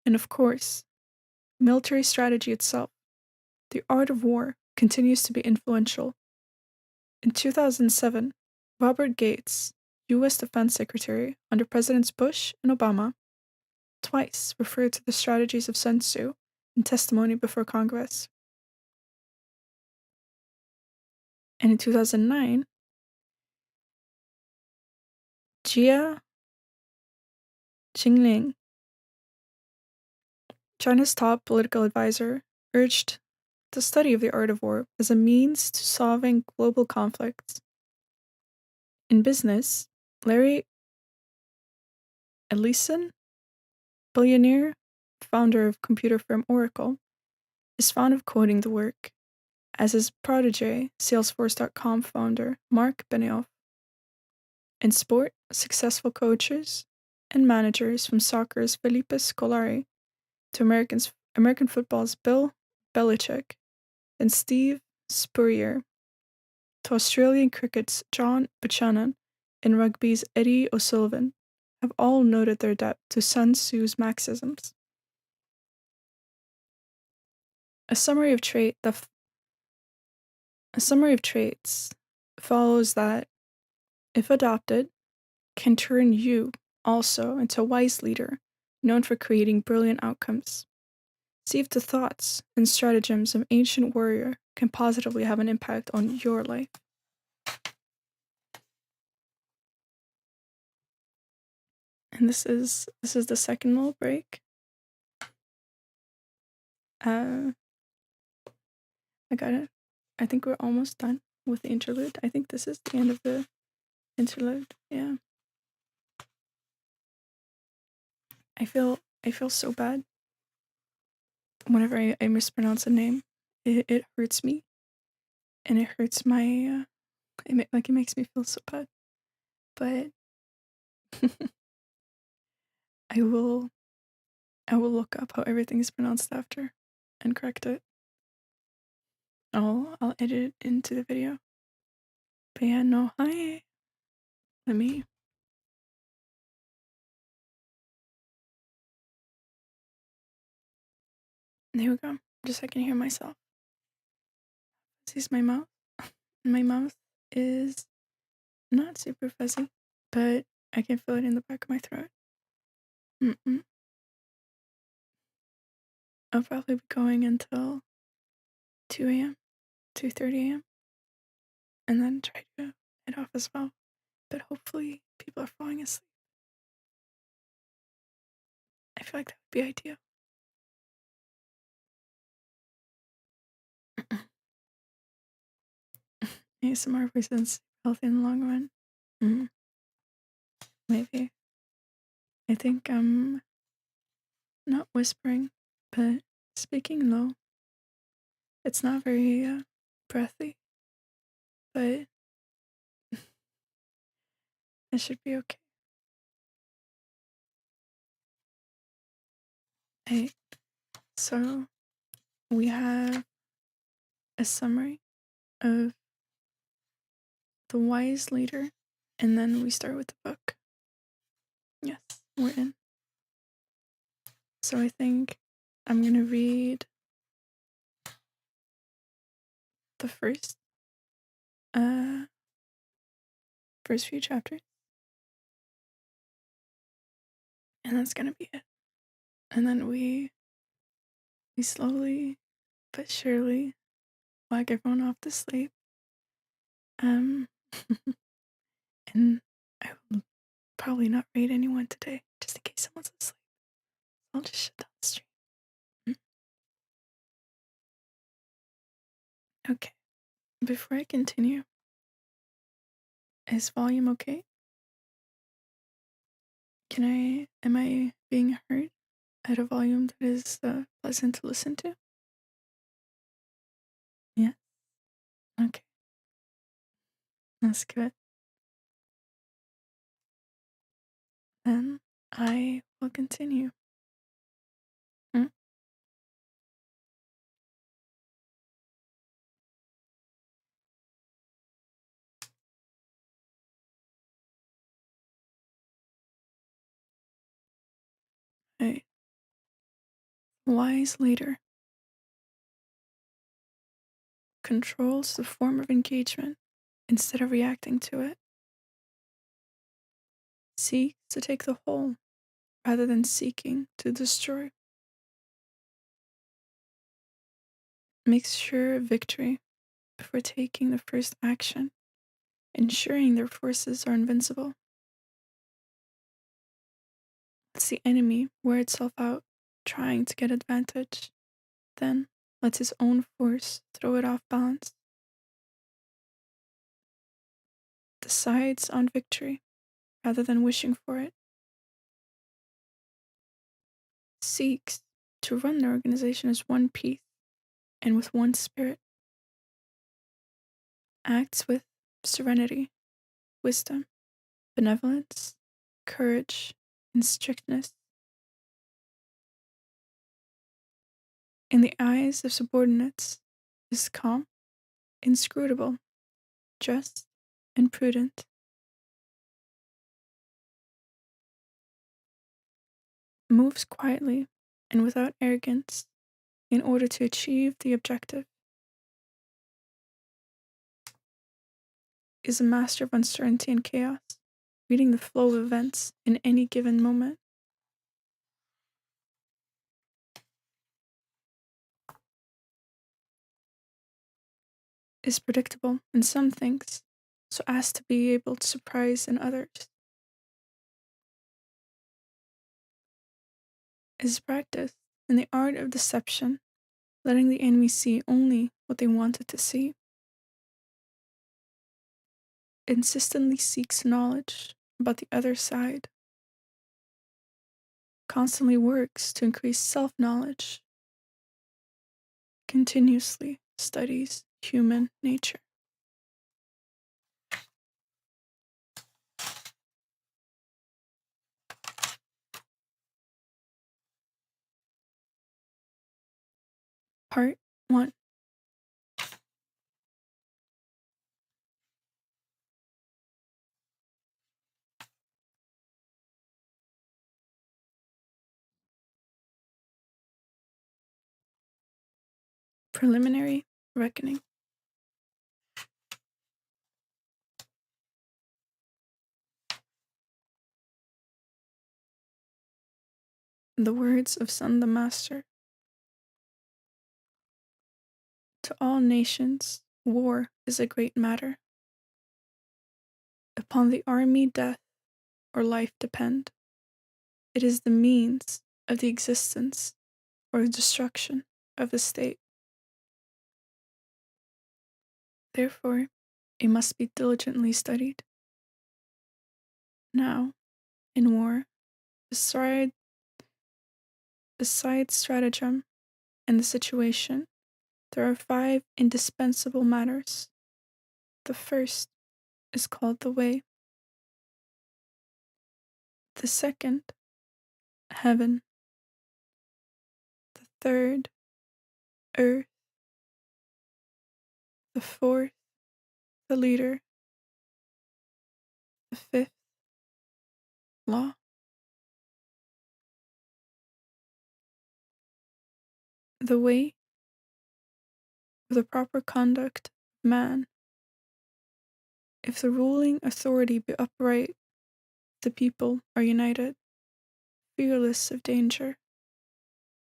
and of course, military strategy itself, the art of war continues to be influential. In 2007, Robert Gates, U.S. Defense Secretary under Presidents Bush and Obama, twice referred to the strategies of Sun Tzu in testimony before Congress. And in 2009, Jia Qingling, China's top political advisor, urged the study of the art of war as a means to solving global conflicts. In business, Larry Ellison, billionaire, founder of computer firm Oracle, is fond of quoting the work, as his protege, Salesforce.com founder Mark Benioff. In sport, successful coaches and managers from soccer's Felipe Scolari to American football's Bill Belichick and Steve Spurrier to Australian cricket's John Buchanan and rugby's Eddie O'Sullivan have all noted their debt to Sun Tzu's maxims. A summary of traits follows that, if adopted, can turn you also into a wise leader known for creating brilliant outcomes. See if the thoughts and stratagems of ancient warrior can positively have an impact on your life. And this is the second little break. I got it. I think we're almost done with the interlude. I think this is the end of the interlude. Yeah. I feel so bad whenever I mispronounce a name. It hurts me, and it hurts my it makes me feel so bad. But I will look up how everything is pronounced after and correct it. I'll edit it into the video. But yeah, no, hi. Let me. There we go. Just so I can hear myself. sees my mouth. My mouth is not super fuzzy, but I can feel it in the back of my throat. Mm-mm. I'll probably be going until 2 a.m., 2:30 a.m., and then try to head off as well. But hopefully people are falling asleep. I feel like that would be ideal. ASMR reasons healthy in the long run. Mm, maybe. I think I'm not whispering, but speaking low. It's not very breathy, but it should be okay. Hey, so we have a summary of the wise leader, and then we start with the book. Yes, we're in. So I think I'm gonna read the uh first few chapters, and that's gonna be it. And then we slowly but surely whack everyone off to sleep. Um, and I will probably not read anyone today, just in case someone's asleep. I'll just shut down the stream. Mm. Okay. Before I continue, is volume okay? Am I being heard at a volume that is pleasant to listen to? Yeah? Okay. That's good. Then I will continue. Mm. A wise leader controls the form of engagement instead of reacting to it. Seeks to take the whole rather than seeking to destroy. Makes sure of victory before taking the first action, ensuring their forces are invincible. Lets the enemy wear itself out, trying to get advantage, then lets his own force throw it off balance. Decides on victory rather than wishing for it. Seeks to run the organization as one piece and with one spirit. Acts with serenity, wisdom, benevolence, courage, and strictness. In the eyes of subordinates, is calm, inscrutable, just, and prudent. Moves quietly and without arrogance in order to achieve the objective. Is a master of uncertainty and chaos, reading the flow of events in any given moment. Is predictable in some things, so as to be able to surprise in others. Is practiced in the art of deception, letting the enemy see only what they wanted to see. Insistently seeks knowledge about the other side. Constantly works to increase self-knowledge. Continuously studies human nature. Part 1. Preliminary reckoning. In the words of Sun the Master, to all nations, war is a great matter. Upon the army death or life depend. It is the means of the existence or destruction of the state. Therefore, it must be diligently studied. Now, in war, besides stratagem and the situation, there are 5 indispensable matters. The first is called the way. The second, heaven. The third, earth. The fourth, the leader. The fifth, law. The way of the proper conduct of man. If the ruling authority be upright, the people are united, fearless of danger,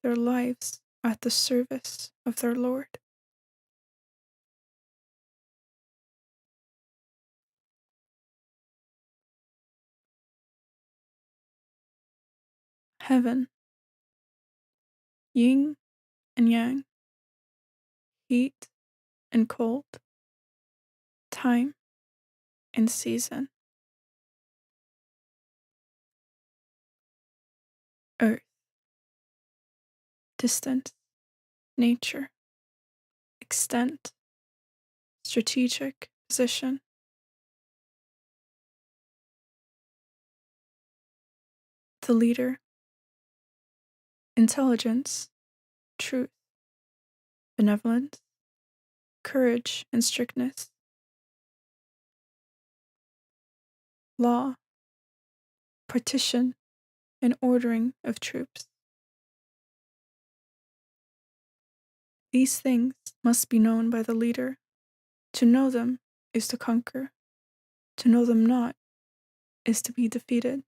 their lives at the service of their Lord. Heaven, yin and yang, heat and cold, time and season. Earth, distance, nature, extent, strategic position. The leader, intelligence, truth, benevolence, courage and strictness. Law, partition and ordering of troops. These things must be known by the leader. To know them is to conquer. To know them not is to be defeated.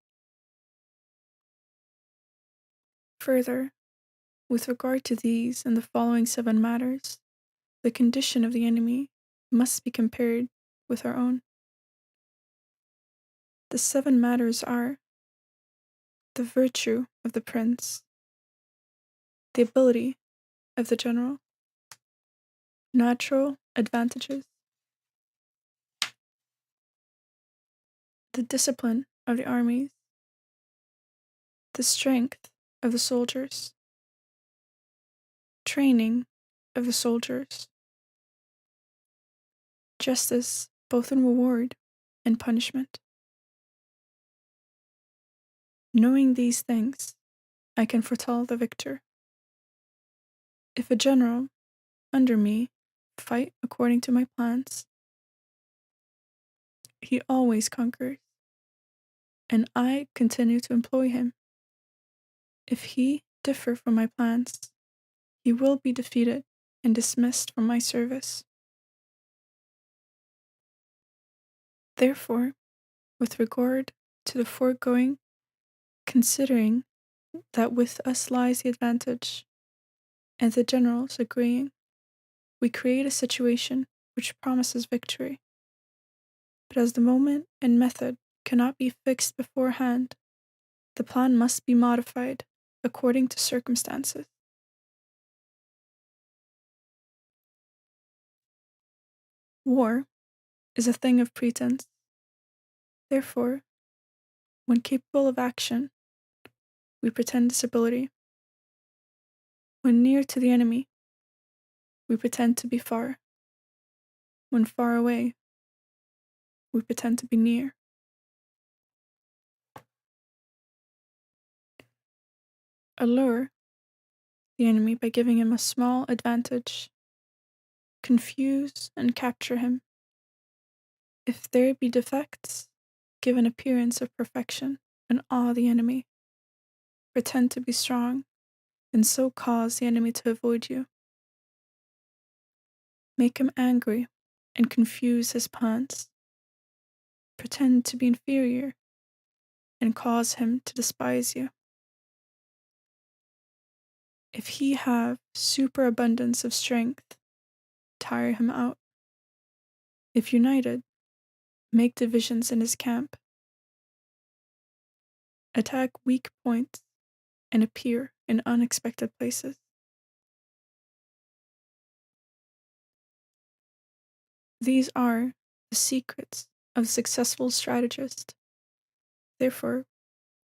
Further, with regard to these and the following 7 matters, the condition of the enemy must be compared with our own. The 7 matters are the virtue of the prince, the ability of the general, natural advantages, the discipline of the armies, the strength of the soldiers, training of the soldiers, justice both in reward and punishment. Knowing these things, I can foretell the victor. If a general, under me, fight according to my plans, he always conquers, and I continue to employ him. If he differ from my plans, he will be defeated and dismissed from my service. Therefore, with regard to the foregoing, considering that with us lies the advantage, and the generals agreeing, we create a situation which promises victory. But as the moment and method cannot be fixed beforehand, the plan must be modified according to circumstances. War is a thing of pretense. Therefore, when capable of action, we pretend disability. When near to the enemy, we pretend to be far. When far away, we pretend to be near. Allure the enemy by giving him a small advantage. Confuse and capture him. If there be defects, give an appearance of perfection and awe the enemy. Pretend to be strong, and so cause the enemy to avoid you. Make him angry and confuse his plans. Pretend to be inferior and cause him to despise you. If he have superabundance of strength, tire him out. If united, make divisions in his camp. Attack weak points and appear in unexpected places. These are the secrets of a successful strategist. Therefore,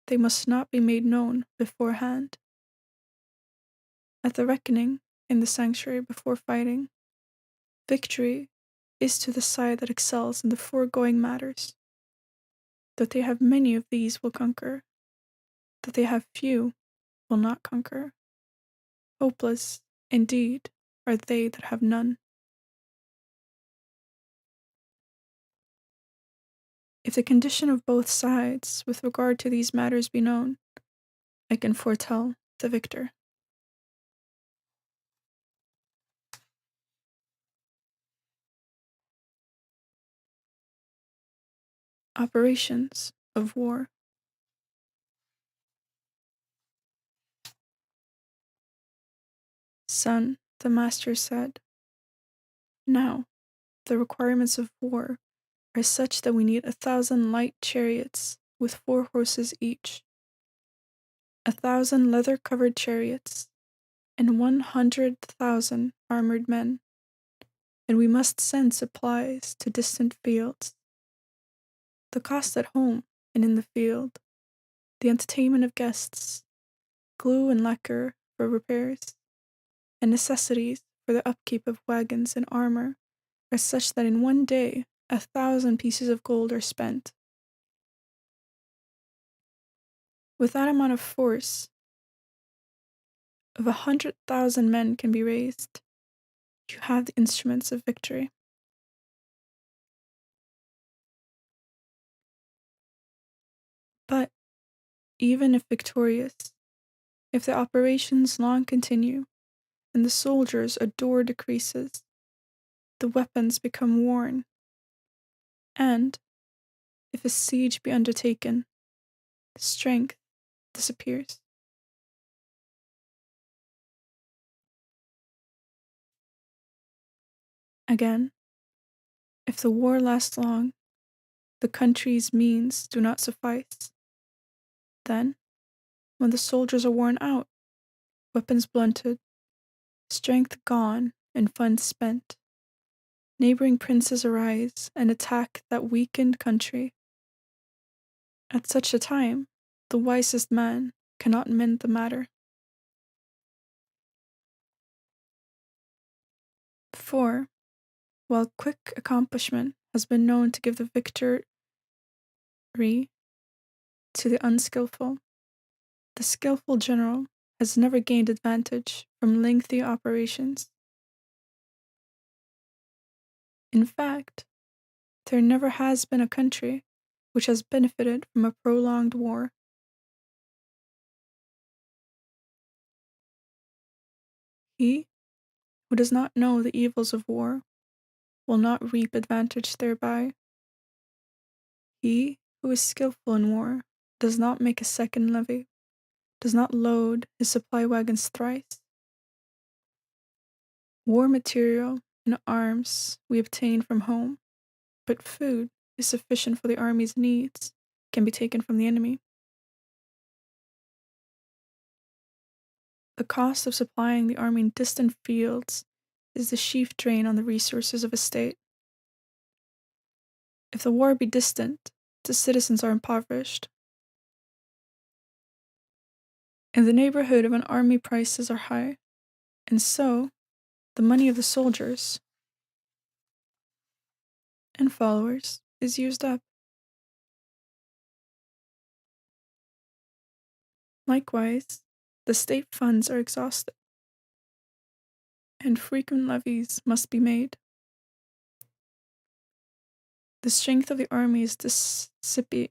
they must not be made known beforehand. At the reckoning in the sanctuary before fighting, victory is to the side that excels in the foregoing matters. That they have many of these will conquer, that they have few will not conquer. Hopeless, indeed, are they that have none. If the condition of both sides with regard to these matters be known, I can foretell the victor. Operations of war. Son, the master said, now the requirements of war are such that we need 1,000 light chariots with 4 horses each, 1,000 leather-covered chariots, and 100,000 armored men, and we must send supplies to distant fields. The cost at home and in the field, the entertainment of guests, glue and lacquer for repairs, and necessities for the upkeep of wagons and armor are such that in one day 1,000 pieces of gold are spent. With that amount of force, of 100,000 men can be raised. You have the instruments of victory. But even if victorious, if the operations long continue, and the soldiers' ardor decreases, the weapons become worn, and, if a siege be undertaken, strength disappears. Again, if the war lasts long, the country's means do not suffice. Then, when the soldiers are worn out, weapons blunted, strength gone, and funds spent, neighboring princes arise and attack that weakened country. At such a time, the wisest man cannot mend the matter. For, while quick accomplishment has been known to give the victory to the unskillful, the skillful general has never gained advantage from lengthy operations. In fact, there never has been a country which has benefited from a prolonged war. He who does not know the evils of war will not reap advantage thereby. He who is skillful in war does not make a second levy, does not load his supply wagons thrice. War material and arms we obtain from home, but food is sufficient for the army's needs, can be taken from the enemy. The cost of supplying the army in distant fields is the chief drain on the resources of a state. If the war be distant, the citizens are impoverished. In the neighborhood of an army prices are high, and so the money of the soldiers and followers is used up. Likewise, the state funds are exhausted, and frequent levies must be made. The strength of the army is dissipated,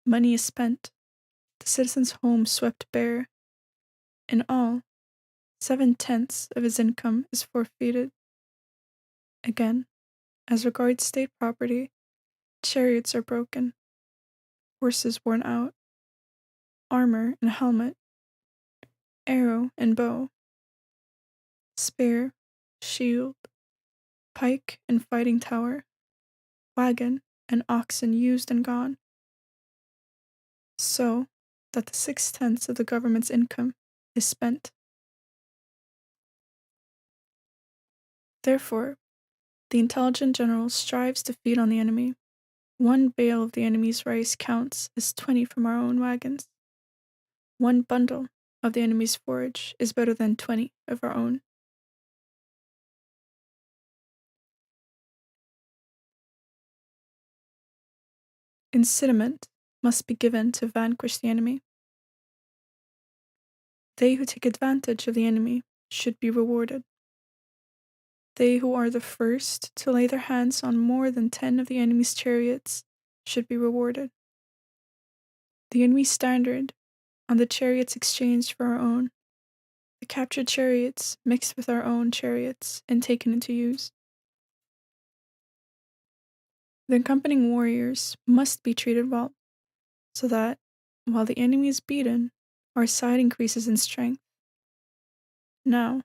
money is spent, the citizen's home swept bare. In all, 7/10 of his income is forfeited. Again, as regards state property, chariots are broken, horses worn out, armor and helmet, arrow and bow, spear, shield, pike and fighting tower, wagon and oxen used and gone, so that the 6/10 of the government's income is spent. Therefore, the intelligent general strives to feed on the enemy. One bale of the enemy's rice counts as 20 from our own wagons. One bundle of the enemy's forage is better than 20 of our own. Incitement must be given to vanquish the enemy. They who take advantage of the enemy should be rewarded. They who are the first to lay their hands on more than 10 of the enemy's chariots should be rewarded. The enemy's standard on the chariots exchanged for our own, the captured chariots mixed with our own chariots and taken into use. The accompanying warriors must be treated well, so that, while the enemy is beaten, our side increases in strength. Now,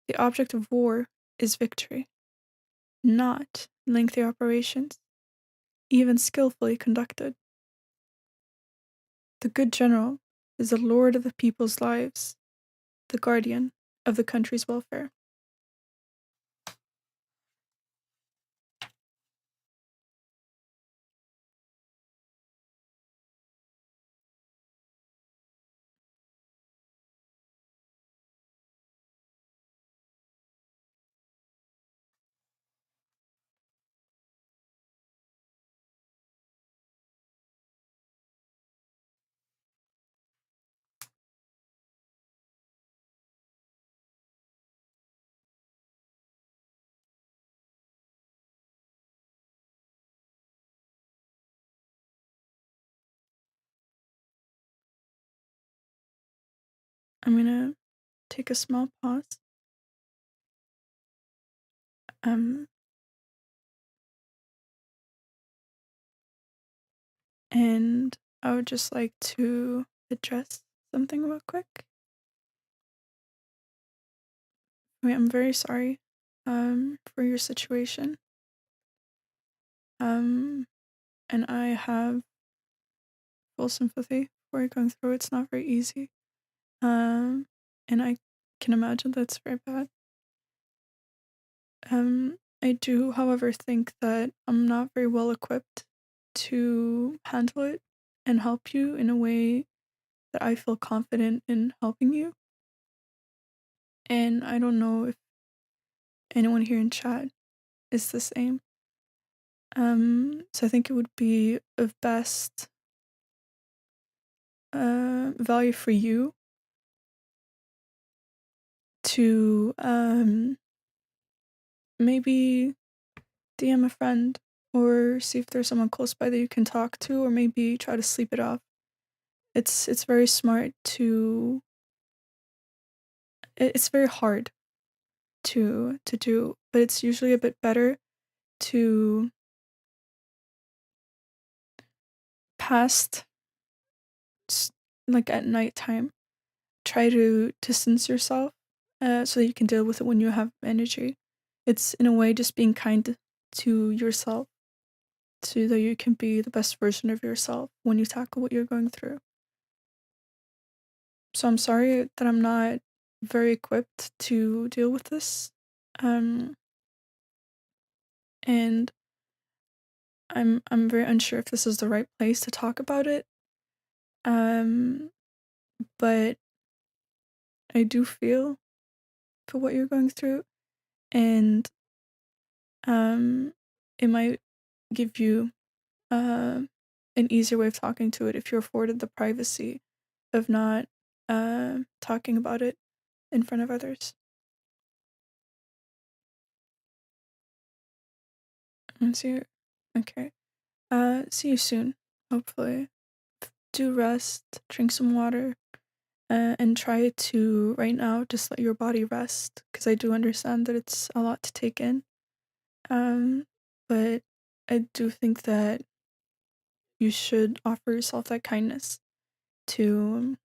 the object of war is victory, not lengthy operations, even skillfully conducted. The good general is the lord of the people's lives, the guardian of the country's welfare. I'm gonna take a small pause. And I would just like to address something real quick. I'm very sorry for your situation. And I have full sympathy for you going through. It's not very easy. And I can imagine that's very bad. I do, however, think that I'm not very well equipped to handle it and help you in a way that I feel confident in helping you. And I don't know if anyone here in chat is the same. So I think it would be of best value for you to maybe DM a friend or see if there's someone close by that you can talk to, or maybe try to sleep it off. It's very smart to. It's very hard to do, but it's usually a bit better to past like at nighttime. Try to distance yourself so that you can deal with it when you have energy. It's in a way just being kind to yourself so that you can be the best version of yourself when you tackle what you're going through. So I'm sorry that I'm not very equipped to deal with this. And I'm very unsure if this is the right place to talk about it. But I do feel for what you're going through, and it might give you an easier way of talking to it if you're afforded the privacy of not talking about it in front of others. And see you. Okay. See you soon. Hopefully. Do rest. Drink some water. And try to right now just let your body rest, because I do understand that it's a lot to take in. But I do think that you should offer yourself that kindness to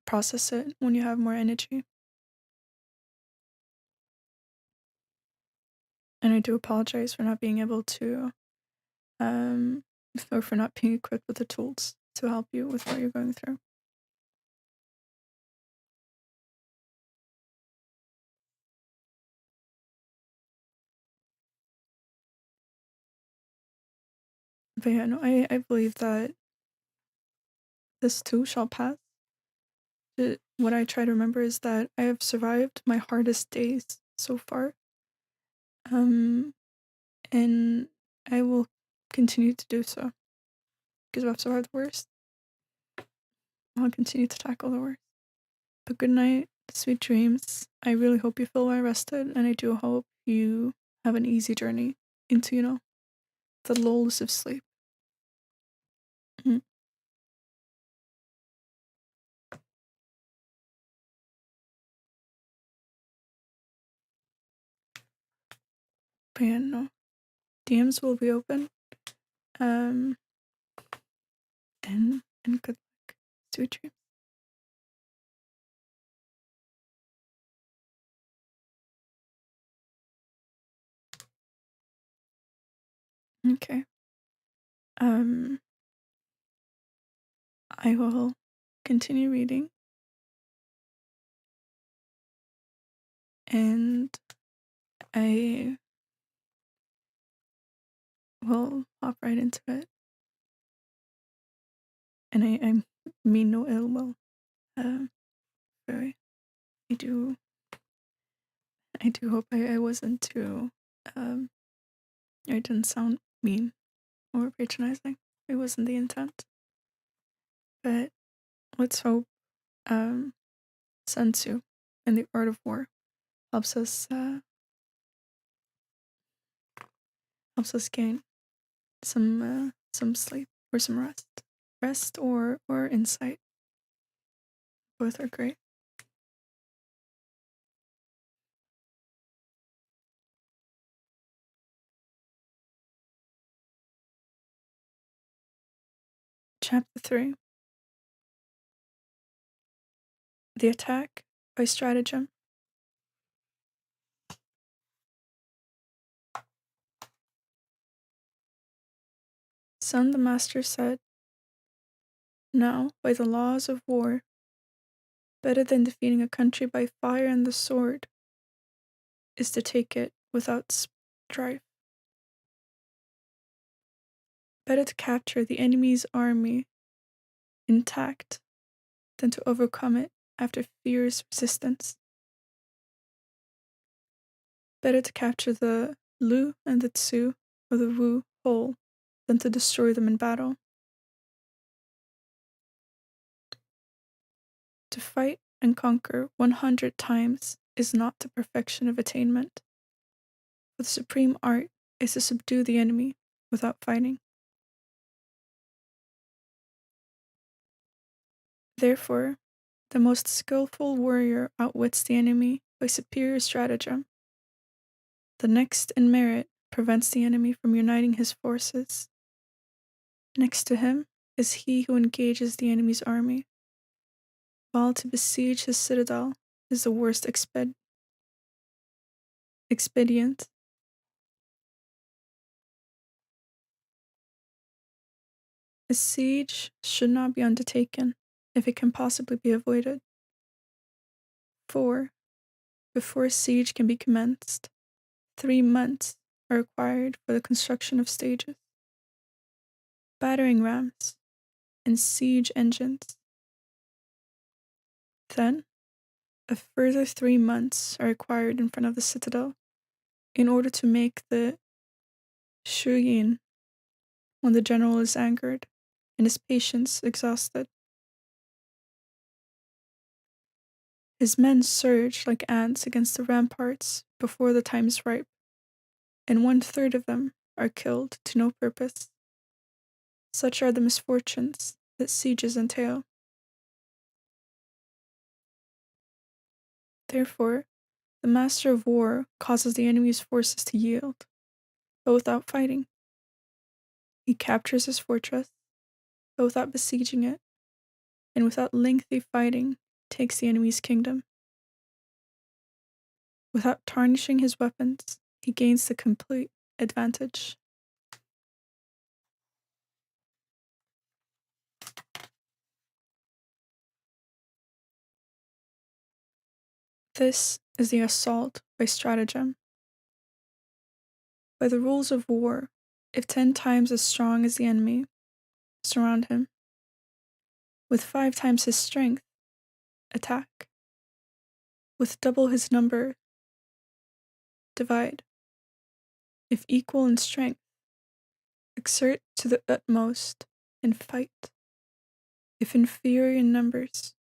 process it when you have more energy. And I do apologize for not being able to, or for not being equipped with the tools to help you with what you're going through. But yeah, no, I believe that this too shall pass. What I try to remember is that I have survived my hardest days so far. And I will continue to do so. Because I've survived the worst. I'll continue to tackle the worst. But good night, sweet dreams. I really hope you feel well rested, and I do hope you have an easy journey into, the lulls of sleep. Mm. But yeah, no. DMs will be open. And good luck. Sweet dreams. Okay. I will continue reading. And I will hop right into it. And I mean no ill will. Very. I do hope I wasn't too, I didn't sound mean or patronizing. It wasn't the intent. But let's hope, Sun Tzu in the Art of War helps us gain some sleep or some rest or insight. Both are great. Chapter 3. The Attack by Stratagem. Sun the Master said, "Now, by the laws of war, better than defeating a country by fire and the sword is to take it without strife. Better to capture the enemy's army intact than to overcome it after fierce resistance. Better to capture the Lu and the Tsu or the Wu whole than to destroy them in battle. To fight and conquer 100 times is not the perfection of attainment. For the supreme art is to subdue the enemy without fighting. Therefore, the most skillful warrior outwits the enemy by superior stratagem. The next in merit prevents the enemy from uniting his forces. Next to him is he who engages the enemy's army, while to besiege his citadel is the worst expedient. A siege should not be undertaken if it can possibly be avoided. For, before a siege can be commenced, 3 months are required for the construction of stages, battering rams, and siege engines. Then, a further 3 months are required in front of the citadel in order to make the shuyin when the general is angered and his patience exhausted. His men surge like ants against the ramparts before the time is ripe, and 1/3 of them are killed to no purpose. Such are the misfortunes that sieges entail. Therefore, the master of war causes the enemy's forces to yield, but without fighting. He captures his fortress, but without besieging it, and without lengthy fighting, takes the enemy's kingdom. Without tarnishing his weapons, he gains the complete advantage. This is the assault by stratagem. By the rules of war, if 10 times as strong as the enemy, surround him. With 5 times his strength, attack. With double his number, divide. If equal in strength, exert to the utmost and fight. If inferior in numbers,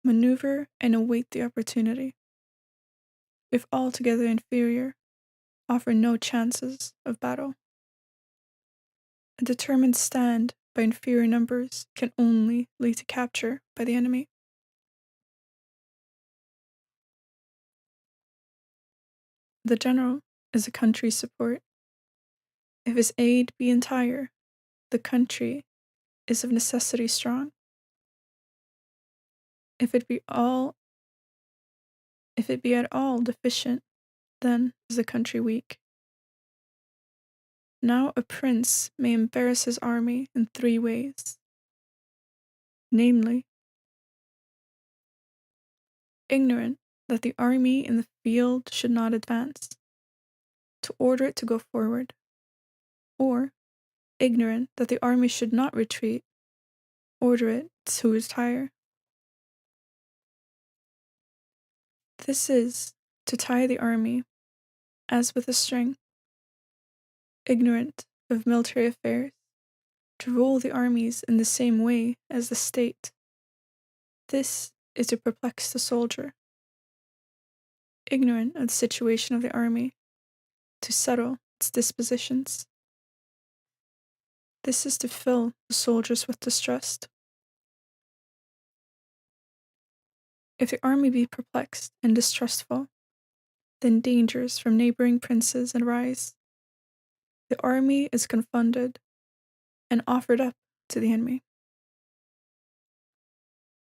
maneuver and await the opportunity. If altogether inferior, offer no chances of battle. A determined stand by inferior numbers can only lead to capture by the enemy. The general is a country's support. If his aid be entire, the country is of necessity strong. If it be at all deficient, then is the country weak. Now a prince may embarrass his army in 3 ways, namely, ignorant that the army in the field should not advance, to order it to go forward, or ignorant that the army should not retreat, order it to retire. This is to tie the army as with a string, ignorant of military affairs, to rule the armies in the same way as the state. This is to perplex the soldier, ignorant of the situation of the army, to settle its dispositions. This is to fill the soldiers with distrust. If the army be perplexed and distrustful, then dangers from neighboring princes arise. The army is confounded and offered up to the enemy.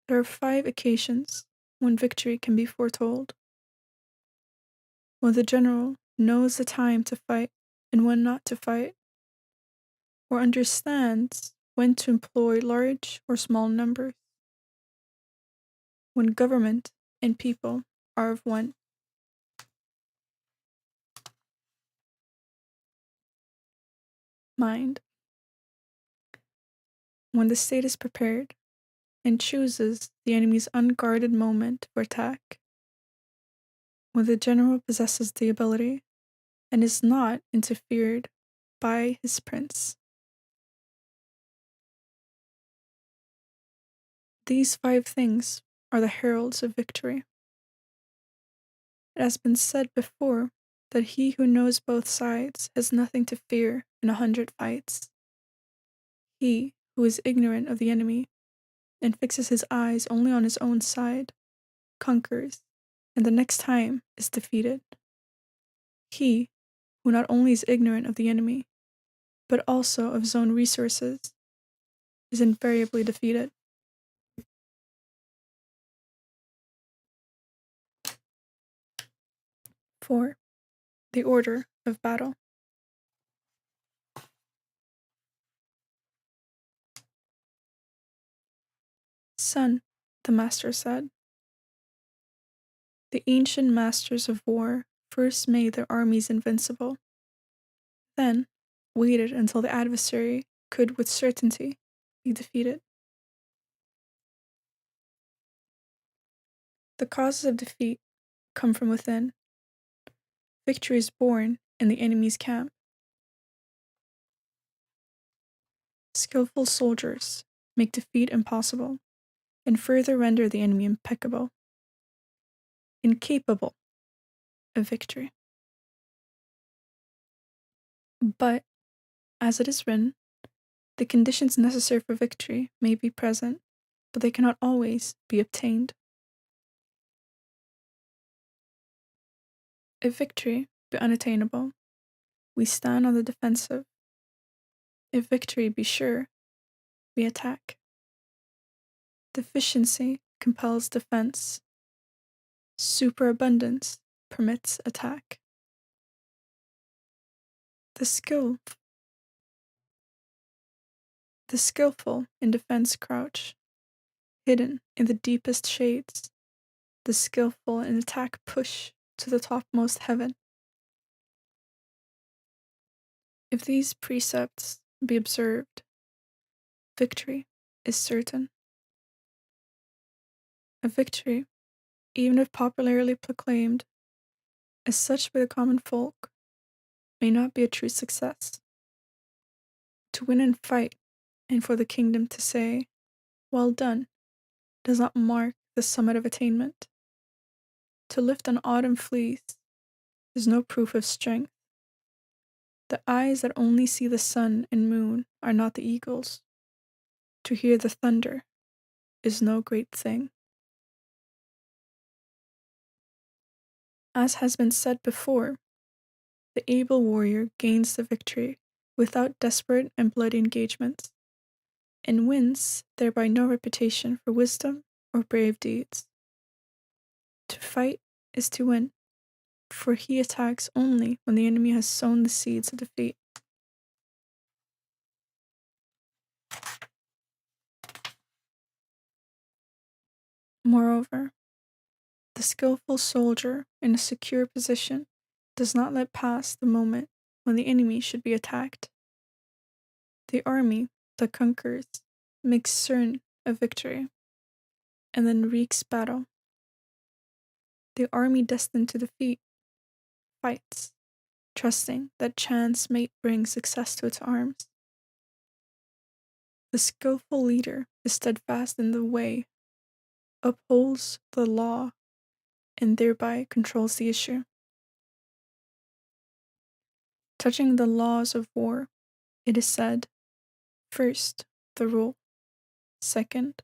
There are 5 occasions when victory can be foretold. When the general knows the time to fight and when not to fight, or understands when to employ large or small numbers. When government and people are of one. Mind. When the state is prepared and chooses the enemy's unguarded moment for attack. When the general possesses the ability and is not interfered by his prince. These 5 things are the heralds of victory. It has been said before that he who knows both sides has nothing to fear in 100 fights. He who is ignorant of the enemy and fixes his eyes only on his own side conquers, and the next time is defeated. He who not only is ignorant of the enemy, but also of his own resources, is invariably defeated. (4) The order of battle. Son, the master said, the ancient masters of war first made their armies invincible, then waited until the adversary could with certainty be defeated. The causes of defeat come from within. Victory is born in the enemy's camp. Skillful soldiers make defeat impossible and further render the enemy incapable of victory. But, as it is written, the conditions necessary for victory may be present, but they cannot always be obtained. If victory be unattainable, we stand on the defensive. If victory be sure, we attack. Deficiency compels defense. Superabundance permits attack. The skillful in defense crouch, hidden in the deepest shades. The skillful in attack push to the topmost heaven. If these precepts be observed, victory is certain. A victory, even if popularly proclaimed as such by the common folk, may not be a true success. To win and fight, and for the kingdom to say, "Well done," does not mark the summit of attainment. To lift an autumn fleece is no proof of strength. The eyes that only see the sun and moon are not the eagle's. To hear the thunder is no great thing. As has been said before, the able warrior gains the victory without desperate and bloody engagements, and wins thereby no reputation for wisdom or brave deeds. To fight is to win, for he attacks only when the enemy has sown the seeds of defeat. Moreover, the skillful soldier in a secure position does not let pass the moment when the enemy should be attacked. The army that conquers makes certain of victory, and then wreaks battle. The army destined to defeat fights, trusting that chance may bring success to its arms. The skillful leader is steadfast in the way, upholds the law, and thereby controls the issue. Touching the laws of war, it is said, first, the rule, second,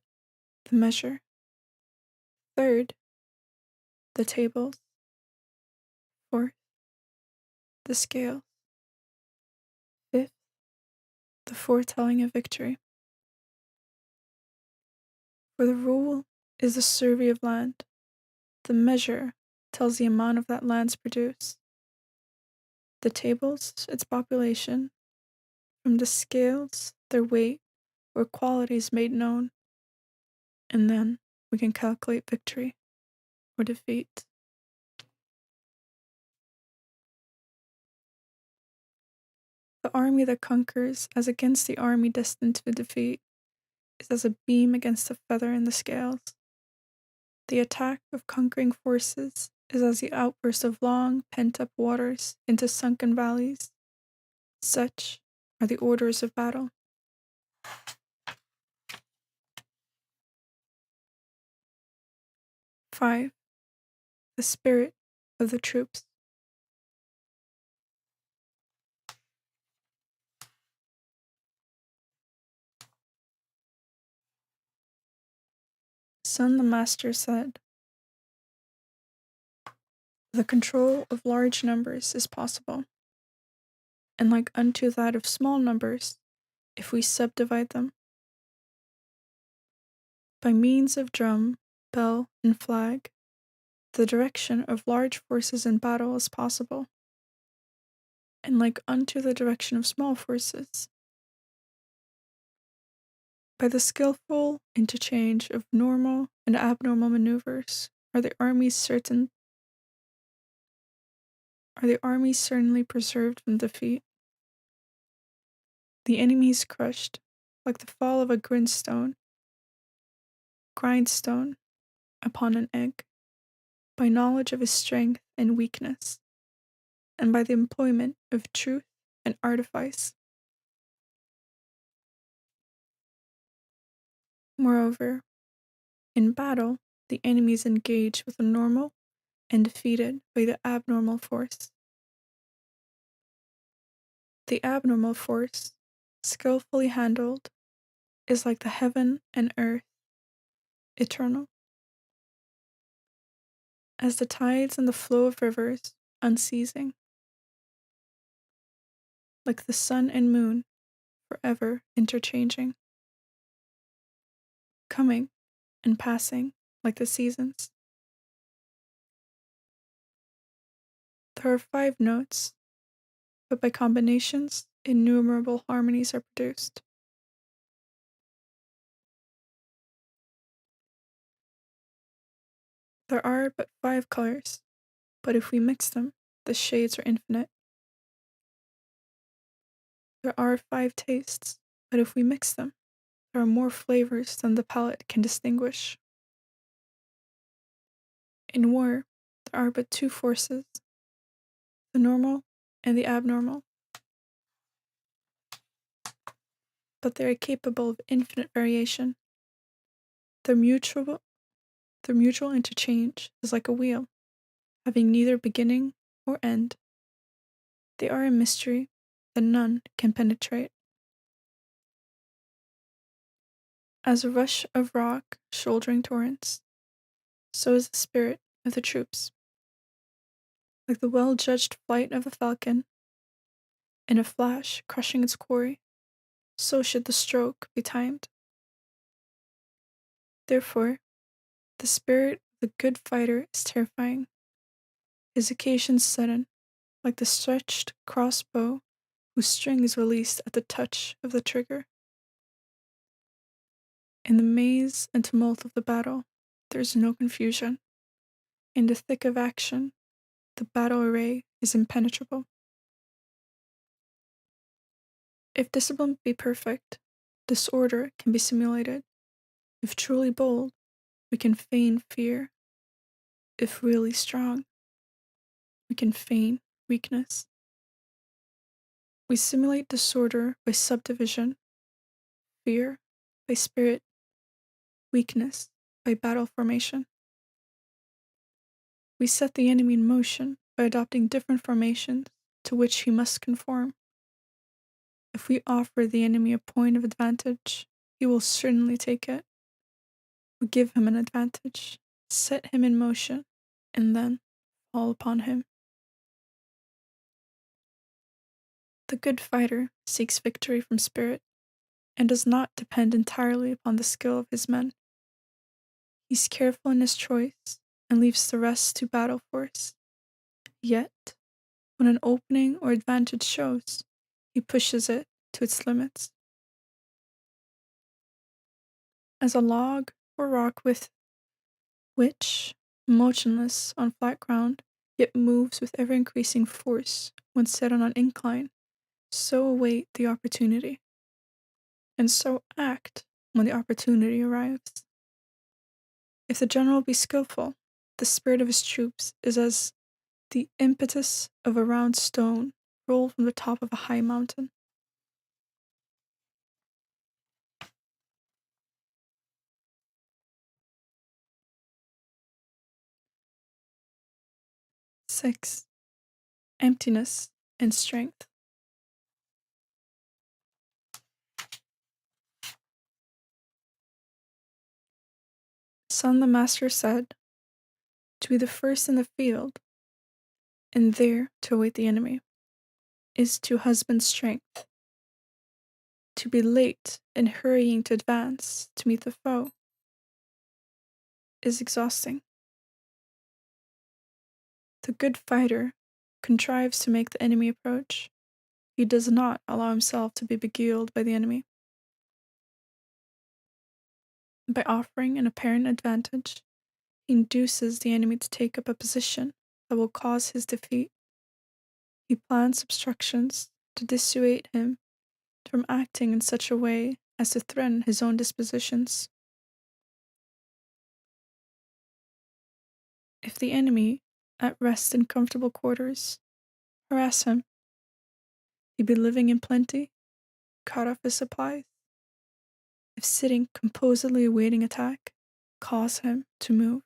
the measure, third, the tables, fourth, the scales, fifth, the foretelling of victory. For the rule is the survey of land, the measure tells the amount of that land's produce, the tables its population, from the scales their weight or qualities made known, and then we can calculate victory or defeat. The army that conquers as against the army destined to defeat is as a beam against a feather in the scales. The attack of conquering forces is as the outburst of long pent-up waters into sunken valleys. Such are the orders of battle. Five, the spirit of the troops. Sun the Master said, "The control of large numbers is possible, and like unto that of small numbers, if we subdivide them. By means of drum, bell, and flag, the direction of large forces in battle is possible, and like unto the direction of small forces. By the skillful interchange of normal and abnormal maneuvers are the armies certainly preserved from defeat. The enemy is crushed, like the fall of a grindstone upon an egg, by knowledge of his strength and weakness, and by the employment of truth and artifice. Moreover, in battle, the enemy is engaged with a normal and defeated by the abnormal force. The abnormal force, skillfully handled, is like the heaven and earth, eternal. As the tides and the flow of rivers, unceasing. Like the sun and moon, forever interchanging. coming and passing like the seasons. There are 5 notes, but by combinations, innumerable harmonies are produced. There are but 5 colors, but if we mix them, the shades are infinite. There are 5 tastes, but if we mix them, there are more flavors than the palate can distinguish. In war, there are but 2 forces, the normal and the abnormal, but they are capable of infinite variation. Their mutual interchange is like a wheel, having neither beginning or end. They are a mystery that none can penetrate. As a rush of rock shouldering torrents, so is the spirit of the troops. Like the well-judged flight of the falcon, in a flash crushing its quarry, so should the stroke be timed. Therefore, the spirit of the good fighter is terrifying, his occasions sudden, like the stretched crossbow whose string is released at the touch of the trigger. In the maze and tumult of the battle, there is no confusion. In the thick of action, the battle array is impenetrable. If discipline be perfect, disorder can be simulated. If truly bold, we can feign fear. If really strong, we can feign weakness. We simulate disorder by subdivision, fear by spirit, weakness by battle formation. We set the enemy in motion by adopting different formations to which he must conform. If we offer the enemy a point of advantage, he will certainly take it. We give him an advantage, set him in motion, and then fall upon him. The good fighter seeks victory from spirit and does not depend entirely upon the skill of his men. He's careful in his choice and leaves the rest to battle force. Yet, when an opening or advantage shows, he pushes it to its limits. As a log or rock with which, motionless on flat ground, yet moves with ever-increasing force when set on an incline, so await the opportunity, and so act when the opportunity arrives. If the general be skillful, the spirit of his troops is as the impetus of a round stone rolled from the top of a high mountain. Six, emptiness and strength. Son the master said, to be the first in the field, and there to await the enemy, is to husband strength. To be late and hurrying to advance to meet the foe is exhausting. The good fighter contrives to make the enemy approach. He does not allow himself to be beguiled by the enemy. By offering an apparent advantage, he induces the enemy to take up a position that will cause his defeat. He plants obstructions to dissuade him from acting in such a way as to threaten his own dispositions. If the enemy, at rest in comfortable quarters, harass him, he be living in plenty, cut off his supplies. If sitting composedly awaiting attack, cause him to move.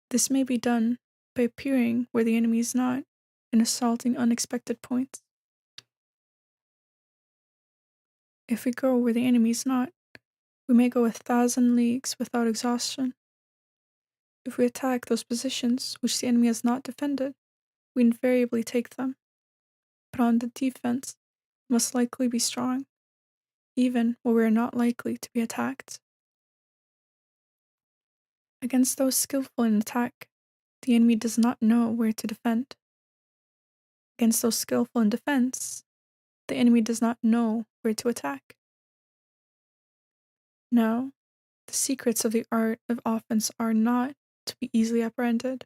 This may be done by appearing where the enemy is not and assaulting unexpected points. If we go where the enemy is not, we may go 1,000 leagues without exhaustion. If we attack those positions which the enemy has not defended, we invariably take them. But on the defense, we must likely be strong. even where we are not likely to be attacked. Against those skillful in attack, the enemy does not know where to defend. Against those skillful in defense, the enemy does not know where to attack. Now, the secrets of the art of offense are not to be easily apprehended,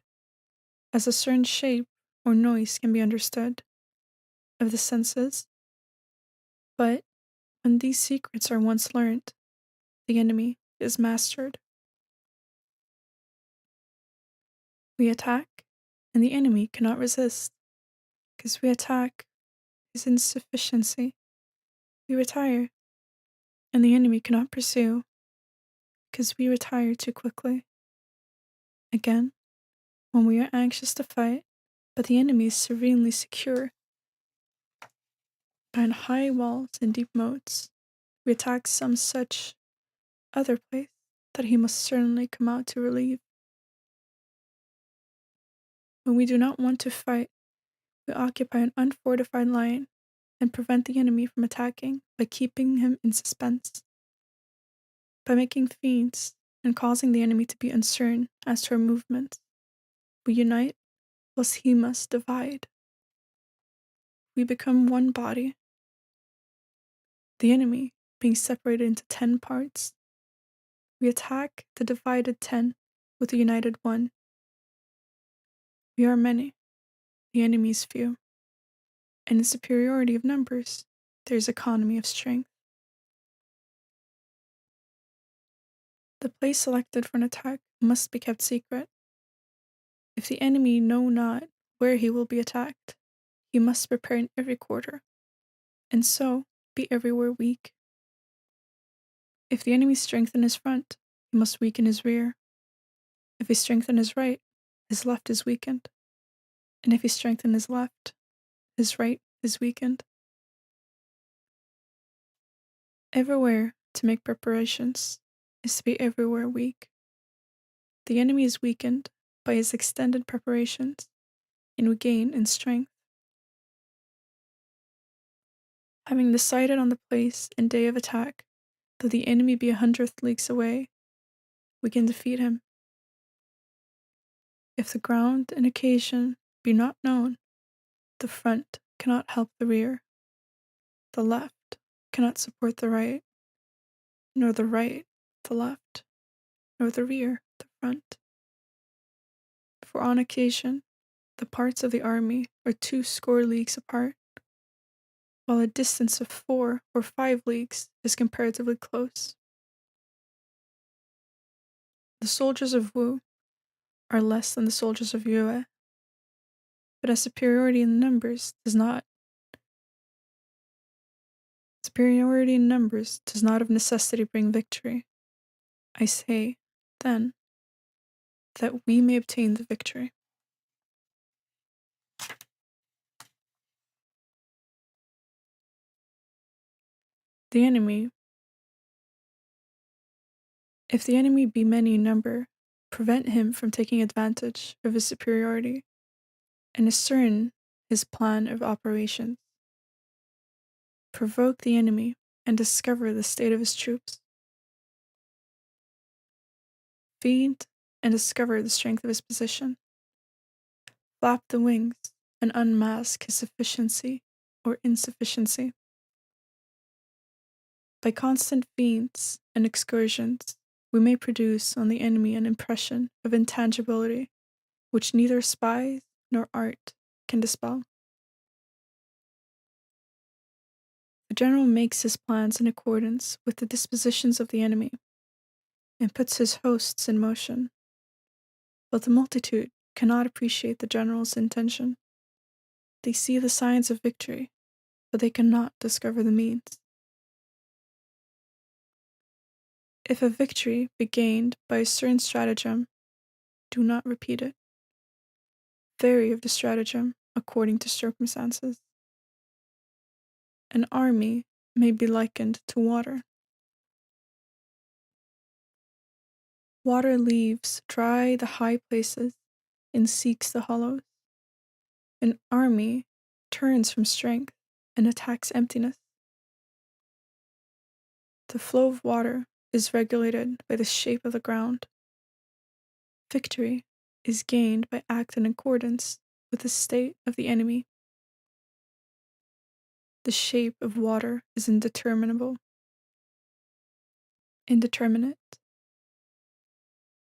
as a certain shape or noise can be understood of the senses. But when these secrets are once learned, the enemy is mastered. We attack, and the enemy cannot resist, because we attack his insufficiency. We retire, and the enemy cannot pursue, because we retire too quickly. Again, when we are anxious to fight, but the enemy is serenely secure behind high walls and deep moats, we attack some such other place that he must certainly come out to relieve. When we do not want to fight, we occupy an unfortified line and prevent the enemy from attacking by keeping him in suspense. By making feints and causing the enemy to be uncertain as to our movements, we unite whilst he must divide. We become one body. The enemy being separated into 10 parts, we attack the divided 10 with the united 1. We are many, the enemy is few. And in superiority of numbers, there is economy of strength. The place selected for an attack must be kept secret. If the enemy know not where he will be attacked, he must prepare in every quarter, and so be everywhere weak. If the enemy strengthen his front, he must weaken his rear. If he strengthen his right, his left is weakened. And if he strengthen his left, his right is weakened. Everywhere to make preparations is to be everywhere weak. The enemy is weakened by his extended preparations, and we gain in strength. Having decided on the place and day of attack, though the enemy be 100 leagues away, we can defeat him. If the ground and occasion be not known, the front cannot help the rear, the left cannot support the right, nor the right the left, nor the rear the front. For on occasion, the parts of the army are 20 leagues apart, while a distance of 4 or 5 leagues is comparatively close. The soldiers of Wu are less than the soldiers of Yue, but as superiority in numbers does not of necessity bring victory, I say, then, that we may obtain the victory. The enemy, if the enemy be many in number, prevent him from taking advantage of his superiority, and discern his plan of operations. Provoke the enemy and discover the state of his troops. Feed and discover the strength of his position. Flap the wings and unmask his sufficiency or insufficiency. By constant feints and excursions, we may produce on the enemy an impression of intangibility which neither spies nor art can dispel. The general makes his plans in accordance with the dispositions of the enemy, and puts his hosts in motion. But the multitude cannot appreciate the general's intention. They see the signs of victory, but they cannot discover the means. If a victory be gained by a certain stratagem, do not repeat it. Vary of the stratagem according to circumstances. An army may be likened to water. Water leaves dry the high places and seeks the hollows. An army turns from strength and attacks emptiness. The flow of water is regulated by the shape of the ground. Victory is gained by acting in accordance with the state of the enemy. The shape of water is indeterminate.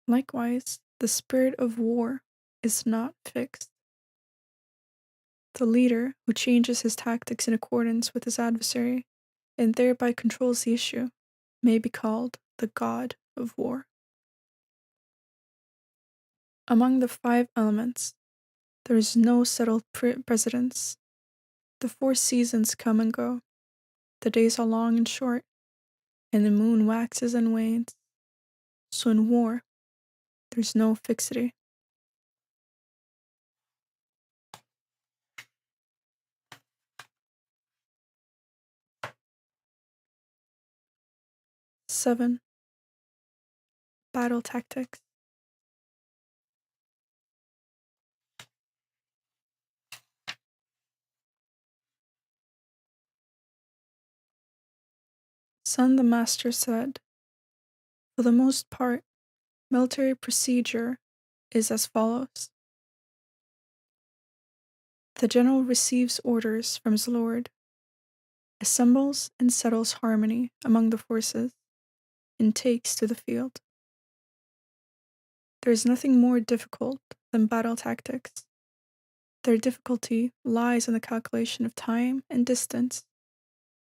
Likewise, the spirit of war is not fixed. The leader who changes his tactics in accordance with his adversary and thereby controls the issue may be called the god of war. Among the 5 elements, there is no settled precedence. The 4 seasons come and go. The days are long and short, and the moon waxes and wanes. So in war, there's no fixity. Seven, battle tactics. Sun the Master said, for the most part, military procedure is as follows. The general receives orders from his lord, assembles and settles harmony among the forces, and takes to the field. There is nothing more difficult than battle tactics. Their difficulty lies in the calculation of time and distance,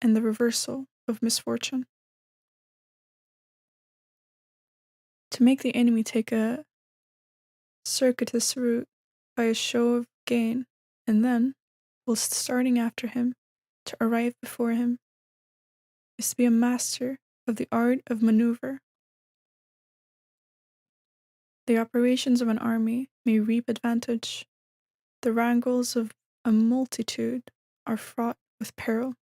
and the reversal of misfortune. To make the enemy take a circuitous route by a show of gain, and then, whilst starting after him, to arrive before him, is to be a master of the art of maneuver. The operations of an army may reap advantage. The wrangles of a multitude are fraught with peril.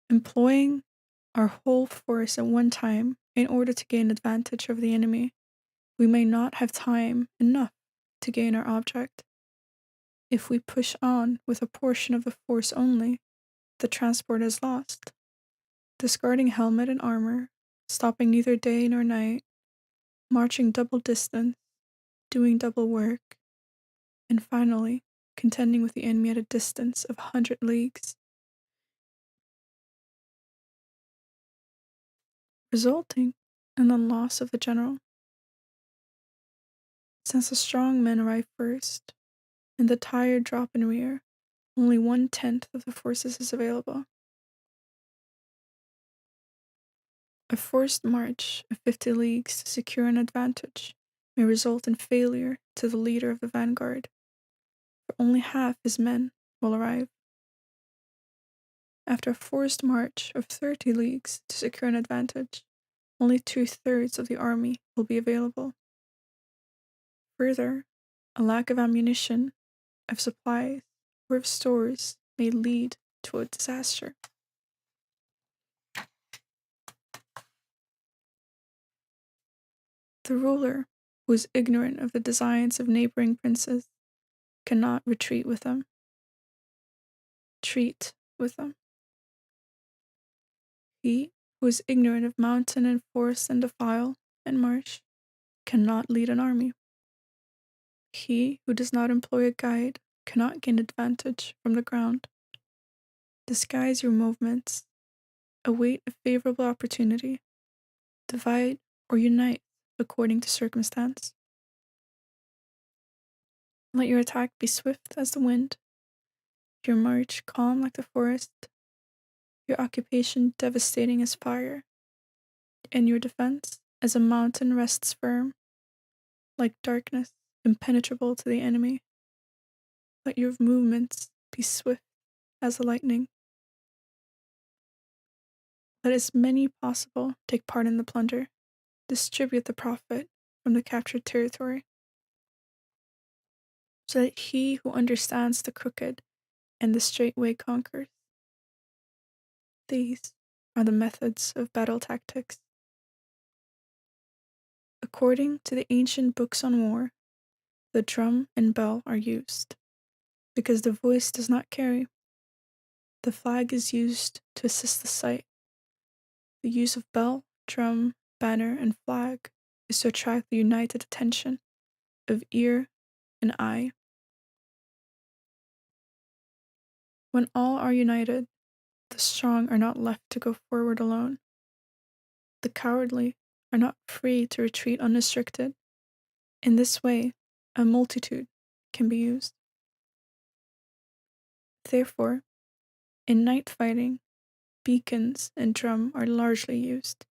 Employing our whole force at one time in order to gain advantage over the enemy, we may not have time enough to gain our object. If we push on with a portion of the force only, the transport is lost. Discarding helmet and armor, stopping neither day nor night, marching double distance, doing double work, and finally, contending with the enemy at a distance of 100 leagues, resulting in the loss of the general. Since the strong men arrive first, and the tired drop in rear, only 1/10 of the forces is available. A forced march of 50 leagues to secure an advantage may result in failure to the leader of the vanguard, for only half his men will arrive. After a forced march of 30 leagues to secure an advantage, only 2/3 of the army will be available. Further, a lack of ammunition, of supplies, or of stores may lead to a disaster. The ruler, who is ignorant of the designs of neighboring princes, cannot retreat with them. Treat with them. He who is ignorant of mountain and forest and defile and marsh cannot lead an army. He who does not employ a guide cannot gain advantage from the ground. Disguise your movements. Await a favorable opportunity. Divide or unite according to circumstance. Let your attack be swift as the wind, your march calm like the forest, your occupation devastating as fire, and your defense as a mountain rests firm, like darkness impenetrable to the enemy. Let your movements be swift as the lightning. Let as many possible take part in the plunder. Distribute the profit from the captured territory, so that he who understands the crooked and the straight way conquers. These are the methods of battle tactics. According to the ancient books on war, the drum and bell are used, because the voice does not carry. The flag is used to assist the sight, The use of bell, drum, banner, and flag is to attract the united attention of ear and eye. When all are united, the strong are not left to go forward alone. The cowardly are not free to retreat unrestricted. In this way, a multitude can be used. Therefore, in night fighting, beacons and drum are largely used.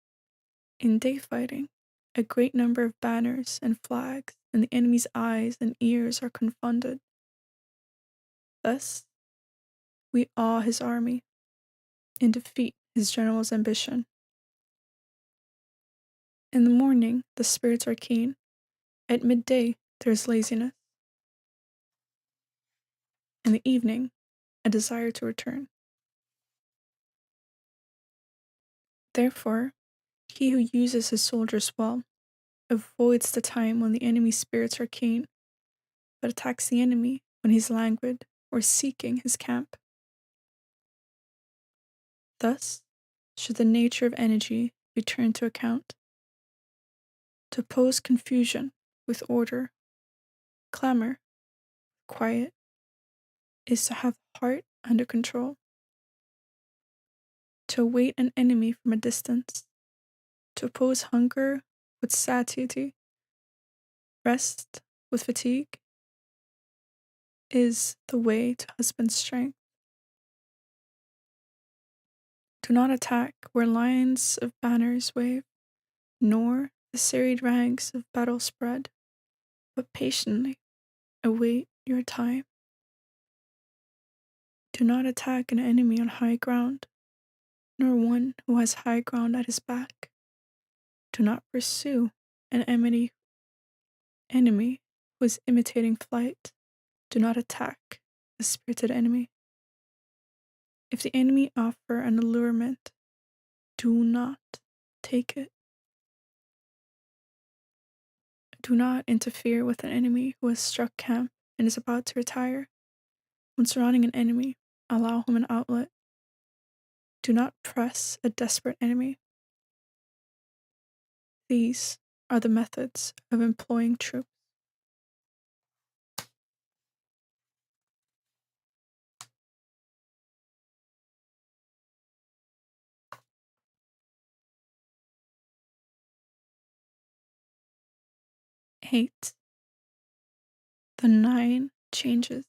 In day fighting, a great number of banners and flags and the enemy's eyes and ears are confounded. Thus, we awe his army and defeat his general's ambition. In the morning, the spirits are keen. At midday, there is laziness. In the evening, a desire to return. Therefore, he who uses his soldiers well avoids the time when the enemy's spirits are keen, but attacks the enemy when he's languid or seeking his camp. Thus, should the nature of energy be turned to account. To oppose confusion with order, clamor, quiet, is to have the heart under control. To await an enemy from a distance, to oppose hunger with satiety, rest with fatigue, is the way to husband strength. Do not attack where lines of banners wave, nor the serried ranks of battle spread, but patiently await your time. Do not attack an enemy on high ground, nor one who has high ground at his back. Do not pursue an enemy who is imitating flight. Do not attack a spirited enemy. If the enemy offer an allurement, do not take it. Do not interfere with an enemy who has struck camp and is about to retire. When surrounding an enemy, allow him an outlet. Do not press a desperate enemy. These are the methods of employing troops. Eight. The 9 changes.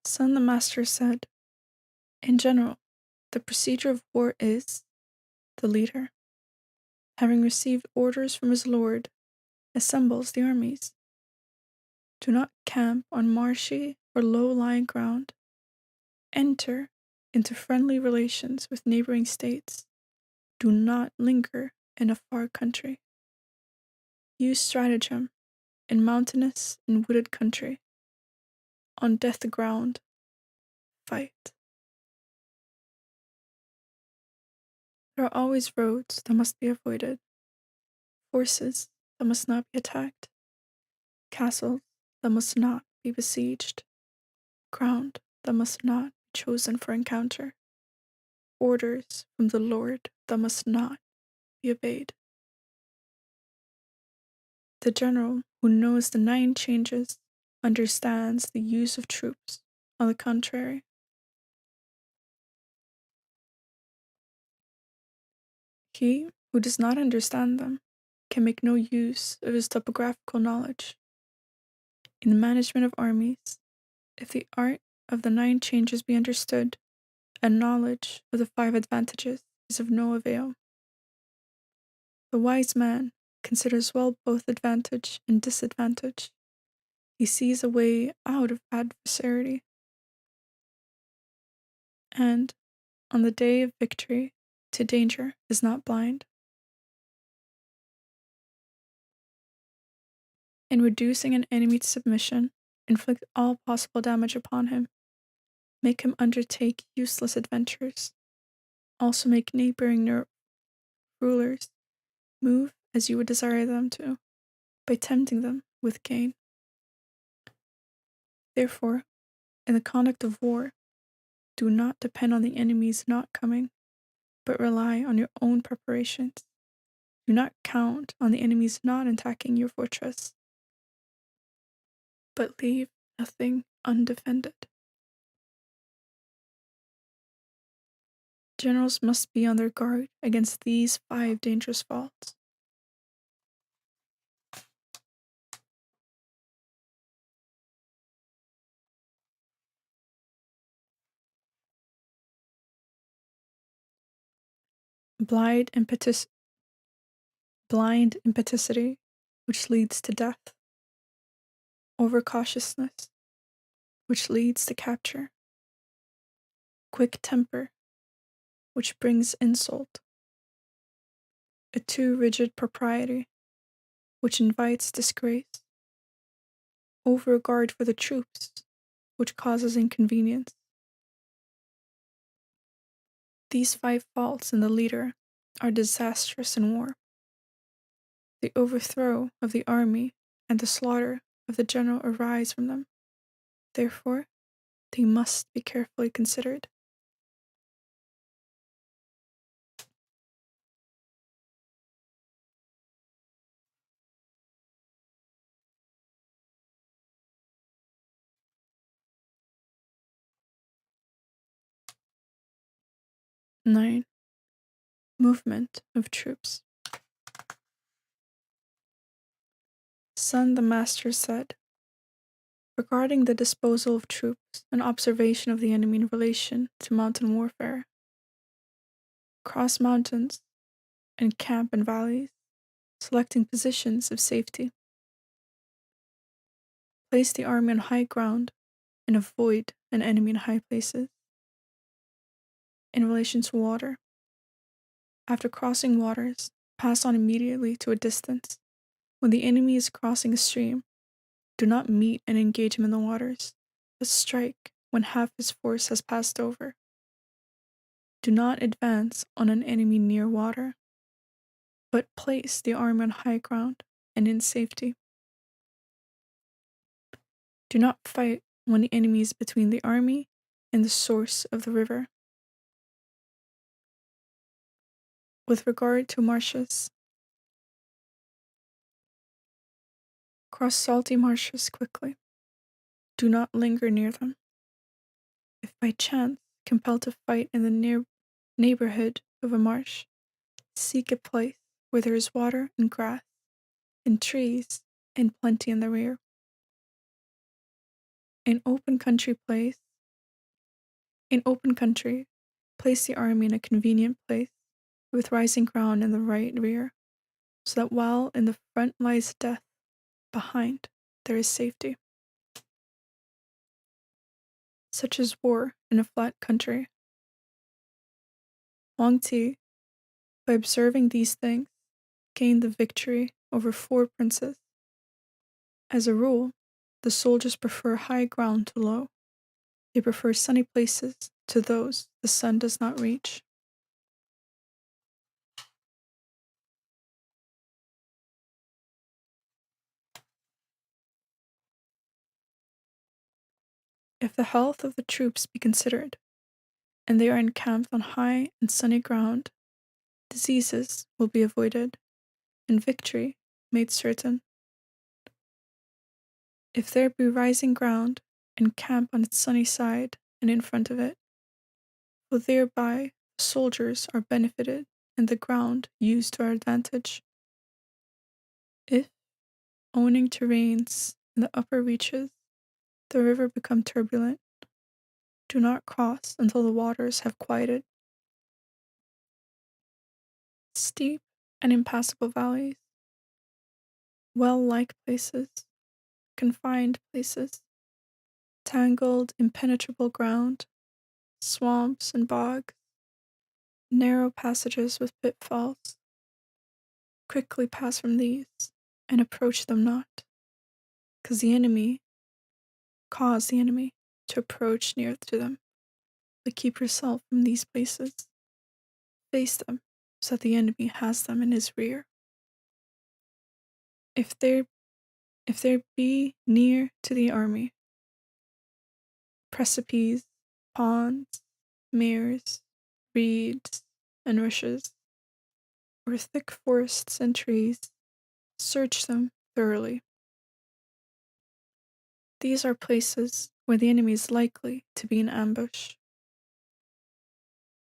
Son the Master said, in general, the procedure of war is, the leader, having received orders from his lord, assembles the armies. Do not camp on marshy or low-lying ground. Enter into friendly relations with neighboring states. Do not linger in a far country. Use stratagem in mountainous and wooded country. On death ground, fight. There are always roads that must be avoided, forces that must not be attacked, castles that must not be besieged, ground that must not be chosen for encounter, orders from the Lord that must not be obeyed. The general who knows the 9 changes understands the use of troops. On the contrary, he who does not understand them can make no use of his topographical knowledge. In the management of armies, if the art of the 9 changes be understood, a knowledge of the 5 advantages is of no avail. The wise man considers well both advantage and disadvantage. He sees a way out of adversity. And, on the day of victory, to danger is not blind. In reducing an enemy to submission, inflict all possible damage upon him. Make him undertake useless adventures. Also make neighboring rulers move as you would desire them to, by tempting them with gain. Therefore, in the conduct of war, do not depend on the enemy's not coming, but rely on your own preparations. Do not count on the enemy's not attacking your fortress, but leave nothing undefended. Generals must be on their guard against these 5 dangerous faults. Blind impetuosity, which leads to death. Overcautiousness, which leads to capture. Quick temper, which brings insult. A too rigid propriety, which invites disgrace. Overregard for the troops, which causes inconvenience. These 5 faults in the leader are disastrous in war. The overthrow of the army and the slaughter of the general arise from them. Therefore, they must be carefully considered. (9) Movement of troops. Sun the Master said, regarding the disposal of troops and observation of the enemy in relation to mountain warfare: cross mountains and camp in valleys, selecting positions of safety. Place the army on high ground and avoid an enemy in high places. In relation to water: after crossing waters, pass on immediately to a distance. When the enemy is crossing a stream, do not meet and engage him in the waters, but strike when half his force has passed over. Do not advance on an enemy near water, but place the army on high ground and in safety. Do not fight when the enemy is between the army and the source of the river. With regard to marshes: cross salty marshes quickly. Do not linger near them. If by chance compelled to fight in the neighborhood of a marsh, seek a place where there is water and grass, and trees, and plenty in the rear. In open country, place the army in a convenient place, with rising ground in the right rear, so that while in the front lies death, behind there is safety. Such is war in a flat country. Huang Ti, by observing these things, gained the victory over 4 princes. As a rule, the soldiers prefer high ground to low. They prefer sunny places to those the sun does not reach. If the health of the troops be considered, and they are encamped on high and sunny ground, diseases will be avoided, and victory made certain. If there be rising ground, encamp on its sunny side and in front of it, for thereby the soldiers are benefited and the ground used to our advantage. If, owing to rains in the upper reaches, the river become turbulent, do not cross until the waters have quieted. Steep and impassable valleys, well-like places, confined places, tangled, impenetrable ground, swamps and bogs, narrow passages with pitfalls. Quickly pass from these, and approach them not, cause the enemy to approach near to them, but keep yourself from these places. Face them, so that the enemy has them in his rear. If there be near to the army precipices, ponds, meres, reeds, and rushes, or thick forests and trees, search them thoroughly. These are places where the enemy is likely to be in ambush.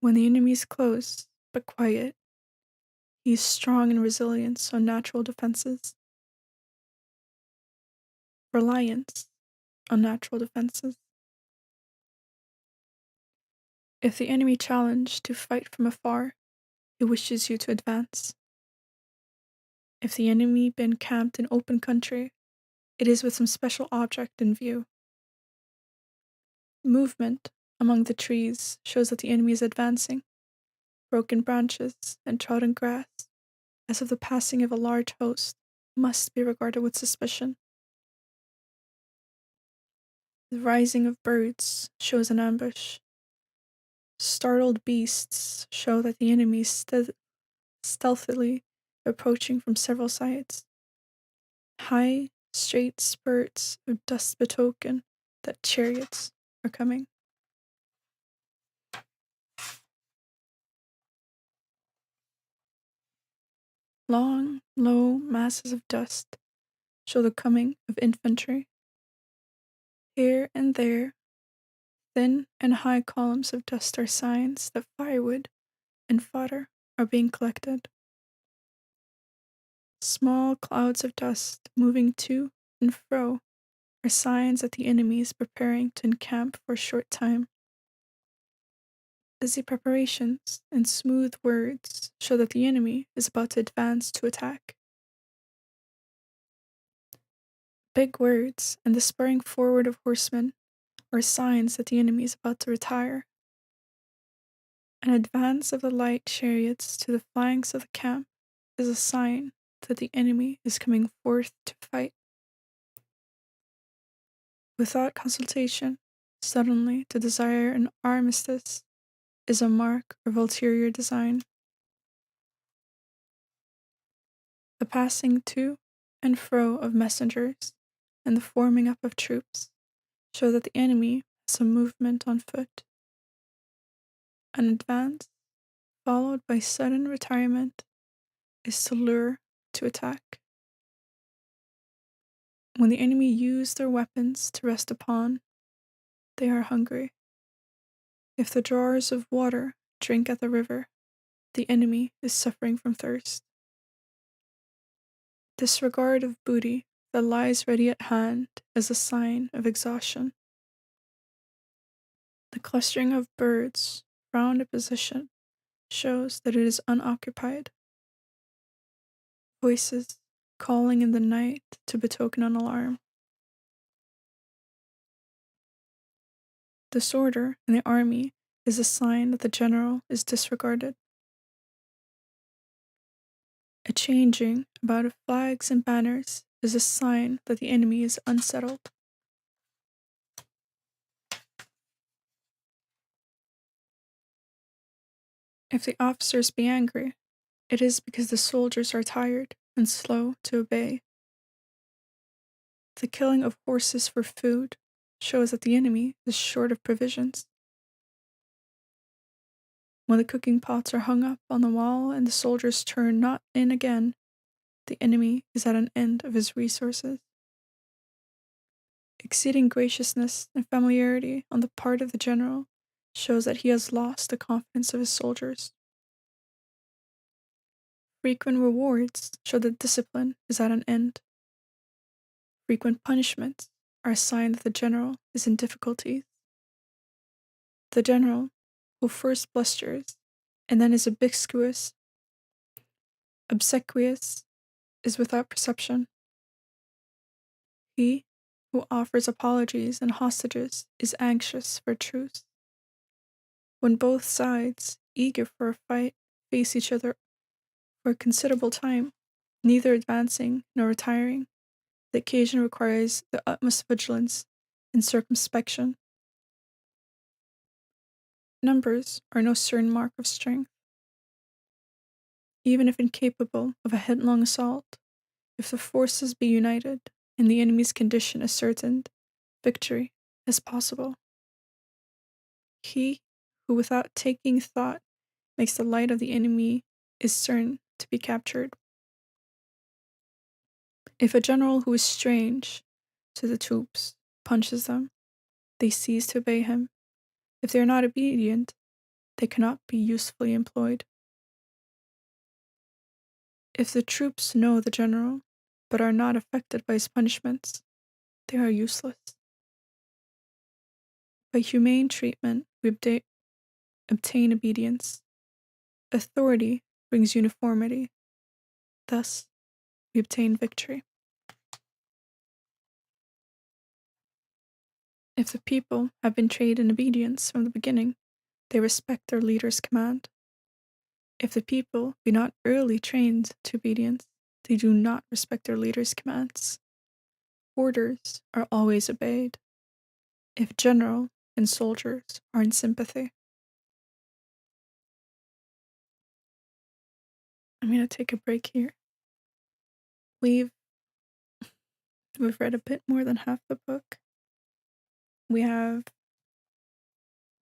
When the enemy is close but quiet, he is strong in resilience on natural defenses. Reliance on natural defenses. If the enemy challenge to fight from afar, he wishes you to advance. If the enemy be encamped in open country, it is with some special object in view. Movement among the trees shows that the enemy is advancing. Broken branches and trodden grass, as of the passing of a large host, must be regarded with suspicion. The rising of birds shows an ambush. Startled beasts show that the enemy is stealthily approaching from several sides. High, straight spurts of dust betoken that chariots are coming. Long, low masses of dust show the coming of infantry. Here and there, thin and high columns of dust are signs that firewood and fodder are being collected. Small clouds of dust moving to and fro are signs that the enemy is preparing to encamp for a short time. Busy preparations and smooth words show that the enemy is about to advance to attack. Big words and the spurring forward of horsemen are signs that the enemy is about to retire. An advance of the light chariots to the flanks of the camp is a sign that the enemy is coming forth to fight. Without consultation, suddenly to desire an armistice is a mark of ulterior design. The passing to and fro of messengers and the forming up of troops show that the enemy has some movement on foot. An advance, followed by sudden retirement, is to lure to attack. When the enemy use their weapons to rest upon, they are hungry. If the drawers of water drink at the river, the enemy is suffering from thirst. Disregard of booty that lies ready at hand is a sign of exhaustion. The clustering of birds round a position shows that it is unoccupied. Voices calling in the night to betoken an alarm. Disorder in the army is a sign that the general is disregarded. A changing about of flags and banners is a sign that the enemy is unsettled. If the officers be angry, it is because the soldiers are tired and slow to obey. The killing of horses for food shows that the enemy is short of provisions. When the cooking pots are hung up on the wall and the soldiers turn not in again, the enemy is at an end of his resources. Exceeding graciousness and familiarity on the part of the general shows that he has lost the confidence of his soldiers. Frequent rewards show that discipline is at an end. Frequent punishments are a sign that the general is in difficulties. The general, who first blusters and then is obsequious, is without perception. He who offers apologies and hostages is anxious for truce. When both sides, eager for a fight, face each other for a considerable time, neither advancing nor retiring, the occasion requires the utmost vigilance and circumspection. Numbers are no certain mark of strength. Even if incapable of a headlong assault, If the forces be united and the enemy's condition ascertained, victory is possible. He who without taking thought makes the light of the enemy is certain to be captured. If a general who is strange to the troops punches them, they cease to obey him. If they are not obedient, they cannot be usefully employed. If the troops know the general, but are not affected by his punishments, they are useless. By humane treatment, we obtain obedience. Authority brings uniformity. Thus, we obtain victory. If the people have been trained in obedience from the beginning, they respect their leader's command. If the people be not early trained to obedience, they do not respect their leader's commands. Orders are always obeyed, if general and soldiers are in sympathy. I'm going to take a break here. We've read a bit more than half the book. We have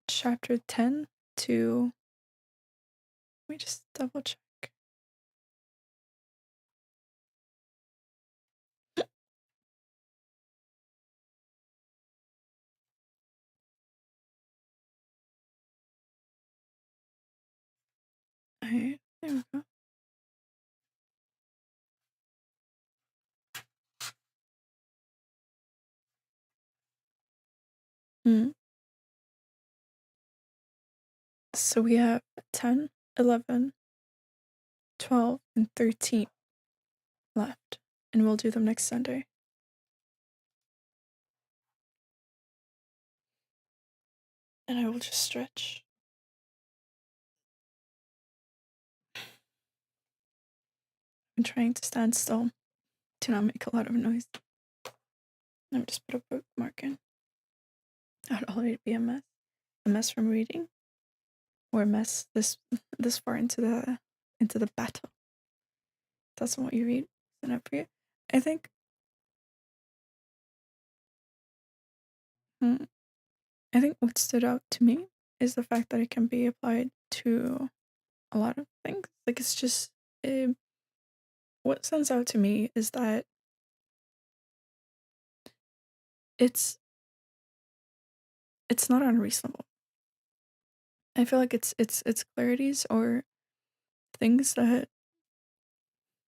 chapter 10 to, let me just double check. Alright, there we go. So we have 10, 11, 12, and 13 left, and we'll do them next Sunday. And I will just stretch. I'm trying to stand still to not make a lot of noise. Let me just put a bookmark in. That would already be a mess. A mess from reading, or a mess this far into the battle. That's what you read. Is enough for you? I think. I think what stood out to me is the fact that it can be applied to a lot of things. Like it's just what stands out to me is that it's not unreasonable. I feel like it's clarities or things that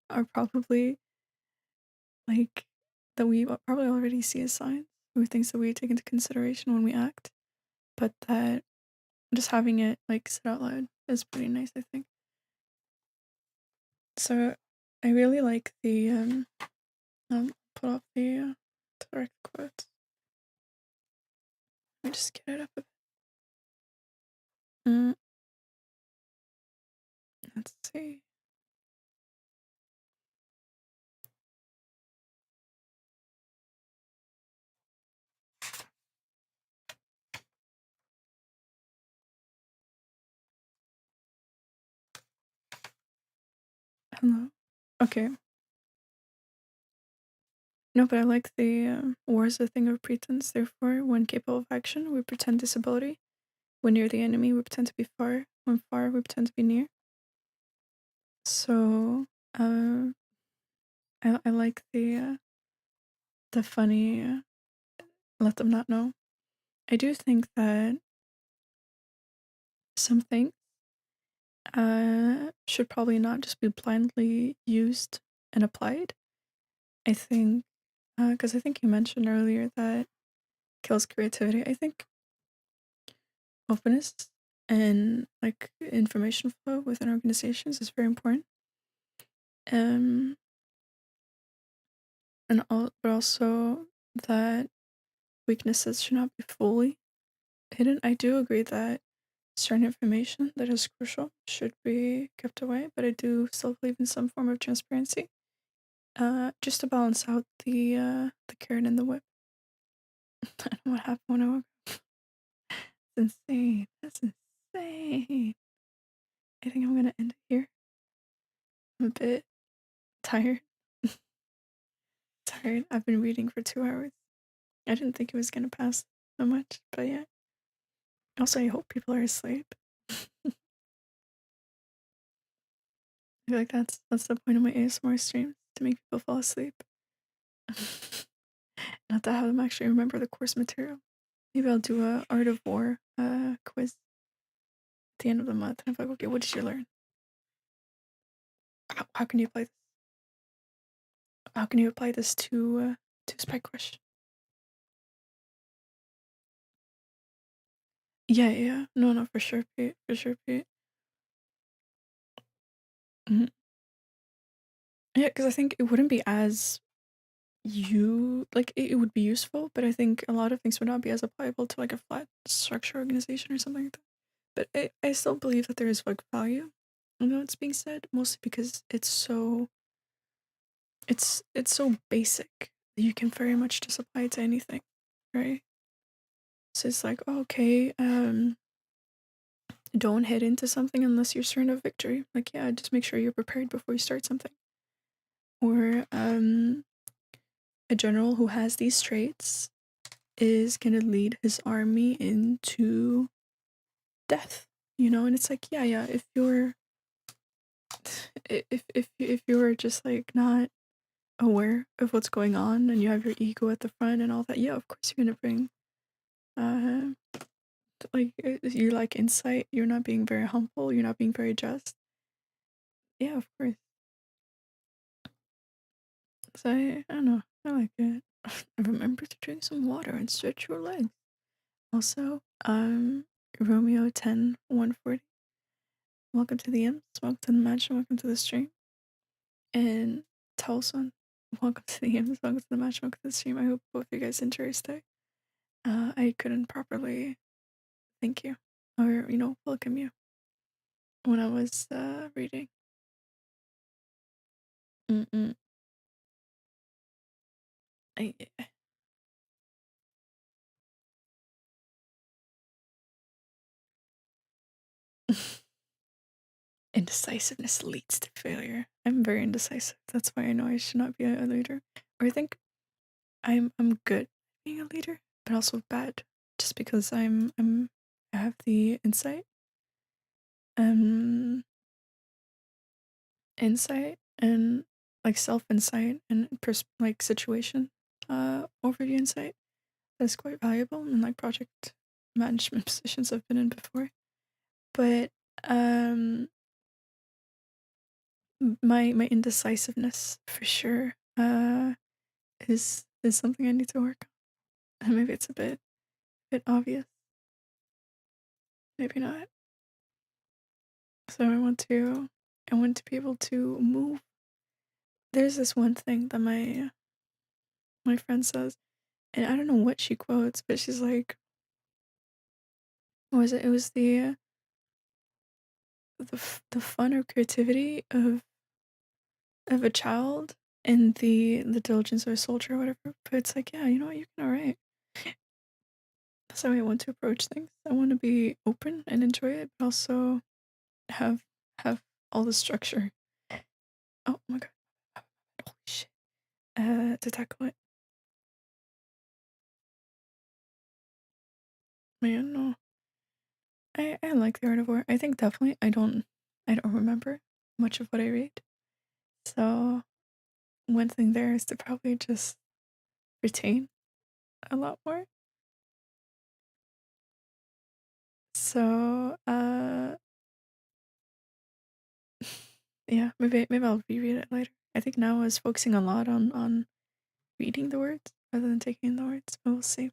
are probably like that we probably already see as signs or things that we take into consideration when we act, but that just having it like said out loud is pretty nice, I think. So I really like the put up the direct quotes. Let me just get it up a bit. Let's see. Hello. Okay. No, but I like the war is a thing of pretense. Therefore, when capable of action, we pretend disability. When near the enemy, we pretend to be far. When far, we pretend to be near. So, I like the funny let them not know. I do think that some things should probably not just be blindly used and applied. I think because I think you mentioned earlier that kills creativity. I think openness and like information flow within organizations is very important. Um, but also that weaknesses should not be fully hidden. I do agree that certain information that is crucial should be kept away, but I do still believe in some form of transparency. Just to balance out the carrot and the whip. I don't know what happened when I woke up. It's insane. That's insane. I think I'm gonna end it here. I'm a bit tired. tired. I've been reading for 2 hours. I didn't think it was gonna pass so much, but yeah. Also, I hope people are asleep. I feel like that's the point of my ASMR streams, to make people fall asleep. Not to have them actually remember the course material. Maybe I'll do a Art of War quiz at the end of the month, and I'm like, okay, what did you learn? How can you apply this? How can you apply this to Spike Question? Yeah, yeah. No, no, for sure, Pete. For sure, Pete. Mhm. Yeah, because I think it wouldn't be as it would be useful, but I think a lot of things would not be as applicable to like a flat structure organization or something like that. But I still believe that there is like value in what's being said, mostly because it's so basic that you can very much just apply it to anything, right? So it's like, oh, okay, don't head into something unless you're certain of victory. Like, yeah, just make sure you're prepared before you start something. Or a general who has these traits is gonna lead his army into death, you know. And it's like, yeah, yeah, if you're if you're just like not aware of what's going on and you have your ego at the front and all that, yeah, of course you're gonna bring uh you like insight, you're not being very humble, you're not being very just. Yeah, of course. So I don't know, I like it. Remember to drink some water and stretch your legs. Also, Romeo 10 140. Welcome to the Imps, welcome to the match, welcome to the stream. And Tolson, welcome to the Imps, welcome to the match, welcome to the stream. I hope both of you guys enjoy your stay. I couldn't properly thank you or, welcome you when I was reading. Mm-mm. I, Indecisiveness leads to failure. I'm very indecisive. That's why I know I should not be a leader. Or I think I'm good at being a leader, but also bad, just because I have the um insight and like self insight and like situation overview insight that's quite valuable in like project management positions I've been in before. But um my indecisiveness for sure is something I need to work on. And maybe it's a bit obvious, maybe not. So I want to be able to move. There's this one thing that my friend says, and I don't know what she quotes, but she's like, what was it? It was the fun or creativity of a child and the diligence of a soldier or whatever. But it's like, yeah, you know what, you can alright. That's how I want to approach things. I want to be open and enjoy it, but also have have all the structure. Oh my god. Holy shit. To tackle it. Man, no. I like the Art of War. I think definitely I don't remember much of what I read. So one thing there is to probably just retain a lot more. So yeah, maybe I'll reread it later. I think now I was focusing a lot on reading the words rather than taking in the words, but we'll see.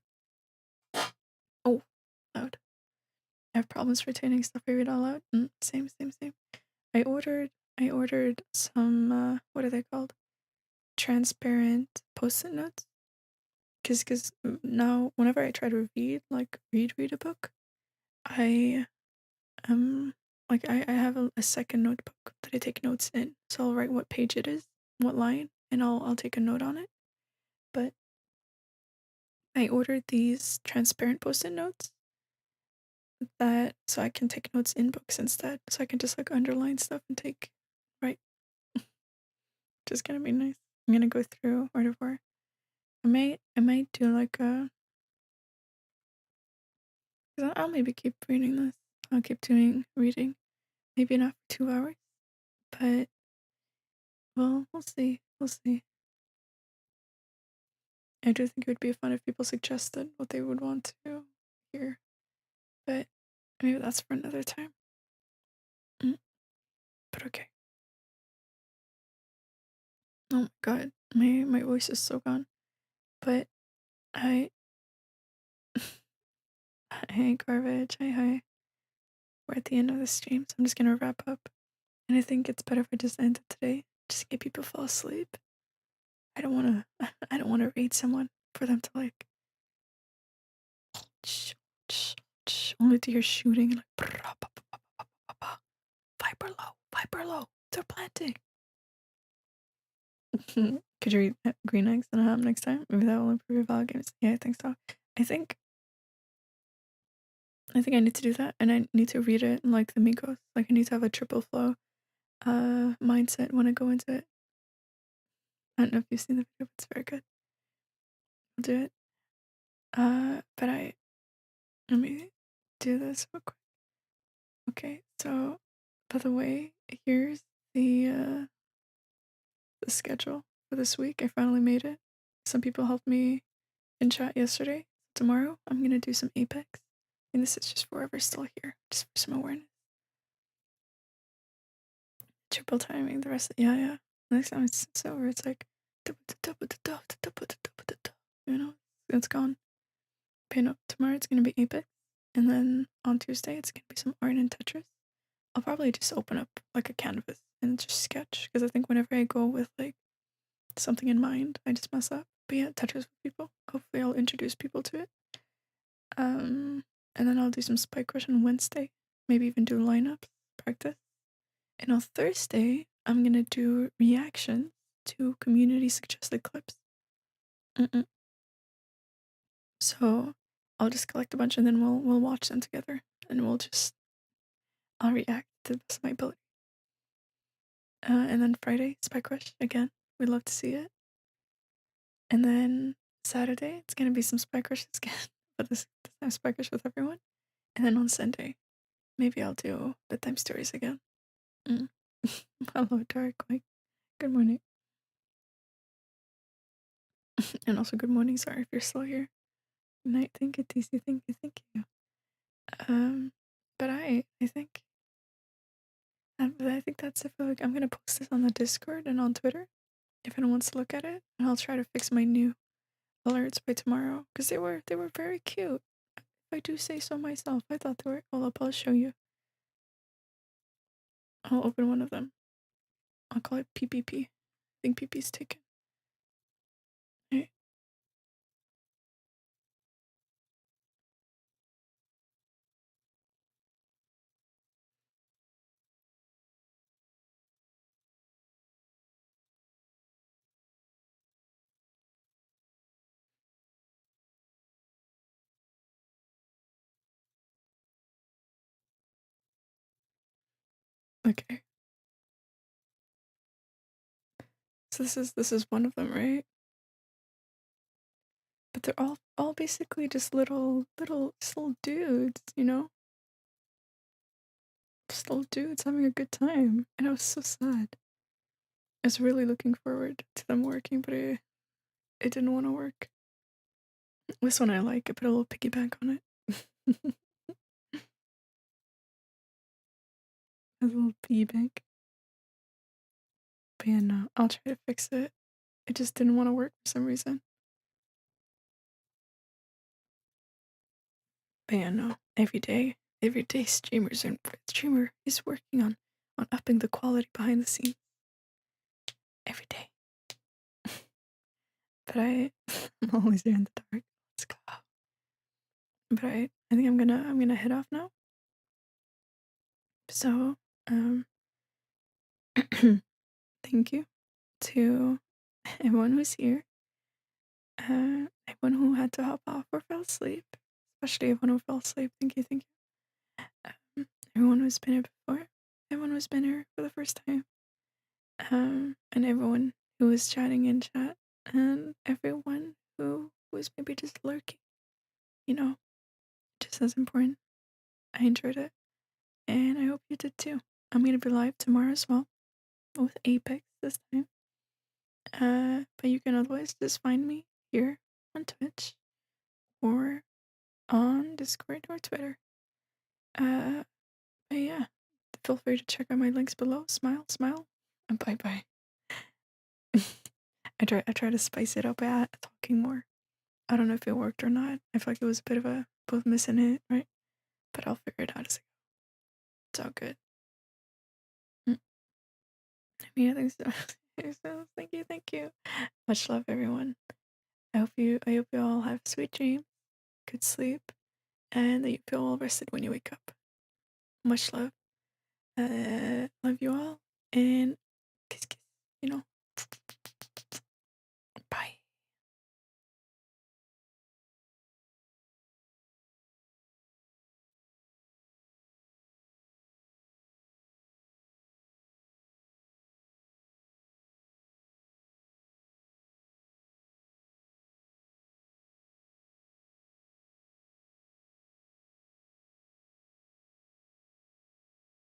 Oh, loud. I have problems retaining stuff I read out loud. Same, same, same. I ordered some what are they called? Transparent post-it notes. Cause now whenever I try to read a book, I I have a second notebook that I take notes in. So I'll write what page it is, what line, and I'll take a note on it. But I ordered these transparent post-it notes that so I can take notes in books instead. So I can just like underline stuff and take right. Just gonna be nice. I'm gonna go through Art of War. I might do like a. Cause I'll maybe keep reading this. I'll keep doing reading. Maybe not for 2 hours, but well, we'll see. We'll see. I do think it would be fun if people suggested what they would want to hear, but maybe that's for another time. Mm, but okay. Oh my god, my voice is so gone. But I I hate garbage. Hi. We're at the end of the stream, so I'm just gonna wrap up. And I think it's better if I just end it today, just in case people fall asleep. I don't wanna I don't wanna raid someone for them to like only to hear shooting and like Viper low, they're planting. Could you read green eggs and ham next time? Maybe that will improve your valid games. Yeah, I think so. I think I think I need to do that, and I need to read it like the Migos. Like I need to have a triple flow mindset when I go into it. I don't know if you've seen the video, but it's very good. I'll do it. But let me do this real quick. Okay, so by the way, here's the schedule for this week. I finally made it. Some people helped me in chat yesterday. Tomorrow I'm gonna do some Apex. And this is just for whoever's still here, just for some awareness. Triple timing the rest of yeah. Next time it's over, it's like you know, it's gone. Okay, no, tomorrow it's gonna be Apex. And then on Tuesday it's gonna be some art and Tetris. I'll probably just open up like a canvas and just sketch because I think whenever I go with like something in mind, I just mess up. But yeah, Tetris with people. Hopefully I'll introduce people to it. And then I'll do some Spike Rush on Wednesday. Maybe even do lineups, practice. And on Thursday, I'm gonna do reactions to community suggested clips. Mm-mm. So I'll just collect a bunch and then we'll watch them together and I'll react to the best of my ability. And then Friday, Spike Rush again. We'd love to see it. And then Saturday, it's gonna be some Spike Rushes again, but this time Spike Rush with everyone. And then on Sunday, maybe I'll do bedtime stories again. Mm. Hello, Dark. Like, good morning. And also good morning, sorry if you're still here. Good night, thank you, TC, thank you. But I think but I think that's it for like I'm gonna post this on the Discord and on Twitter if anyone wants to look at it. And I'll try to fix my new alerts by tomorrow. Because they were very cute. If I do say so myself. I thought they were I'll show you. I'll open one of them. I'll call it PPP. I think PP's taken. Right. Okay. So this is one of them, right? But they're all basically just little dudes, you know? Just little dudes having a good time. And I was so sad. I was really looking forward to them working, but it didn't want to work. This one I like. I put a little piggyback on it. A little piggy bank. But yeah, no, I'll try to fix it. It just didn't want to work for some reason. But yeah, no, every day streamer is working on upping the quality behind the scenes. Every day. But I'm always there in the dark. Let's go. But I think I'm gonna head off now. So, thank you to everyone who's here. Everyone who had to hop off or fell asleep, especially everyone who fell asleep. Thank you. Everyone who's been here before, everyone who's been here for the first time, and everyone who was chatting in chat, and everyone who is maybe just lurking. You know, just as important. I enjoyed it, and I hope you did too. I'm gonna be live tomorrow as well with Apex this time. But you can always just find me here on Twitch or on Discord or Twitter. Uh, but yeah, feel free to check out my links below. Smile, smile, and bye bye. I try to spice it up by talking more. I don't know if it worked or not. I feel like it was a bit of a both miss and hit, right? But I'll figure it out as I go. It's all good. Mm. Yeah, thanks so, so thank you. Much love, everyone. I hope you all have sweet dreams, good sleep, and that you feel well rested when you wake up. Much love. Love you all, and kiss kiss. You know.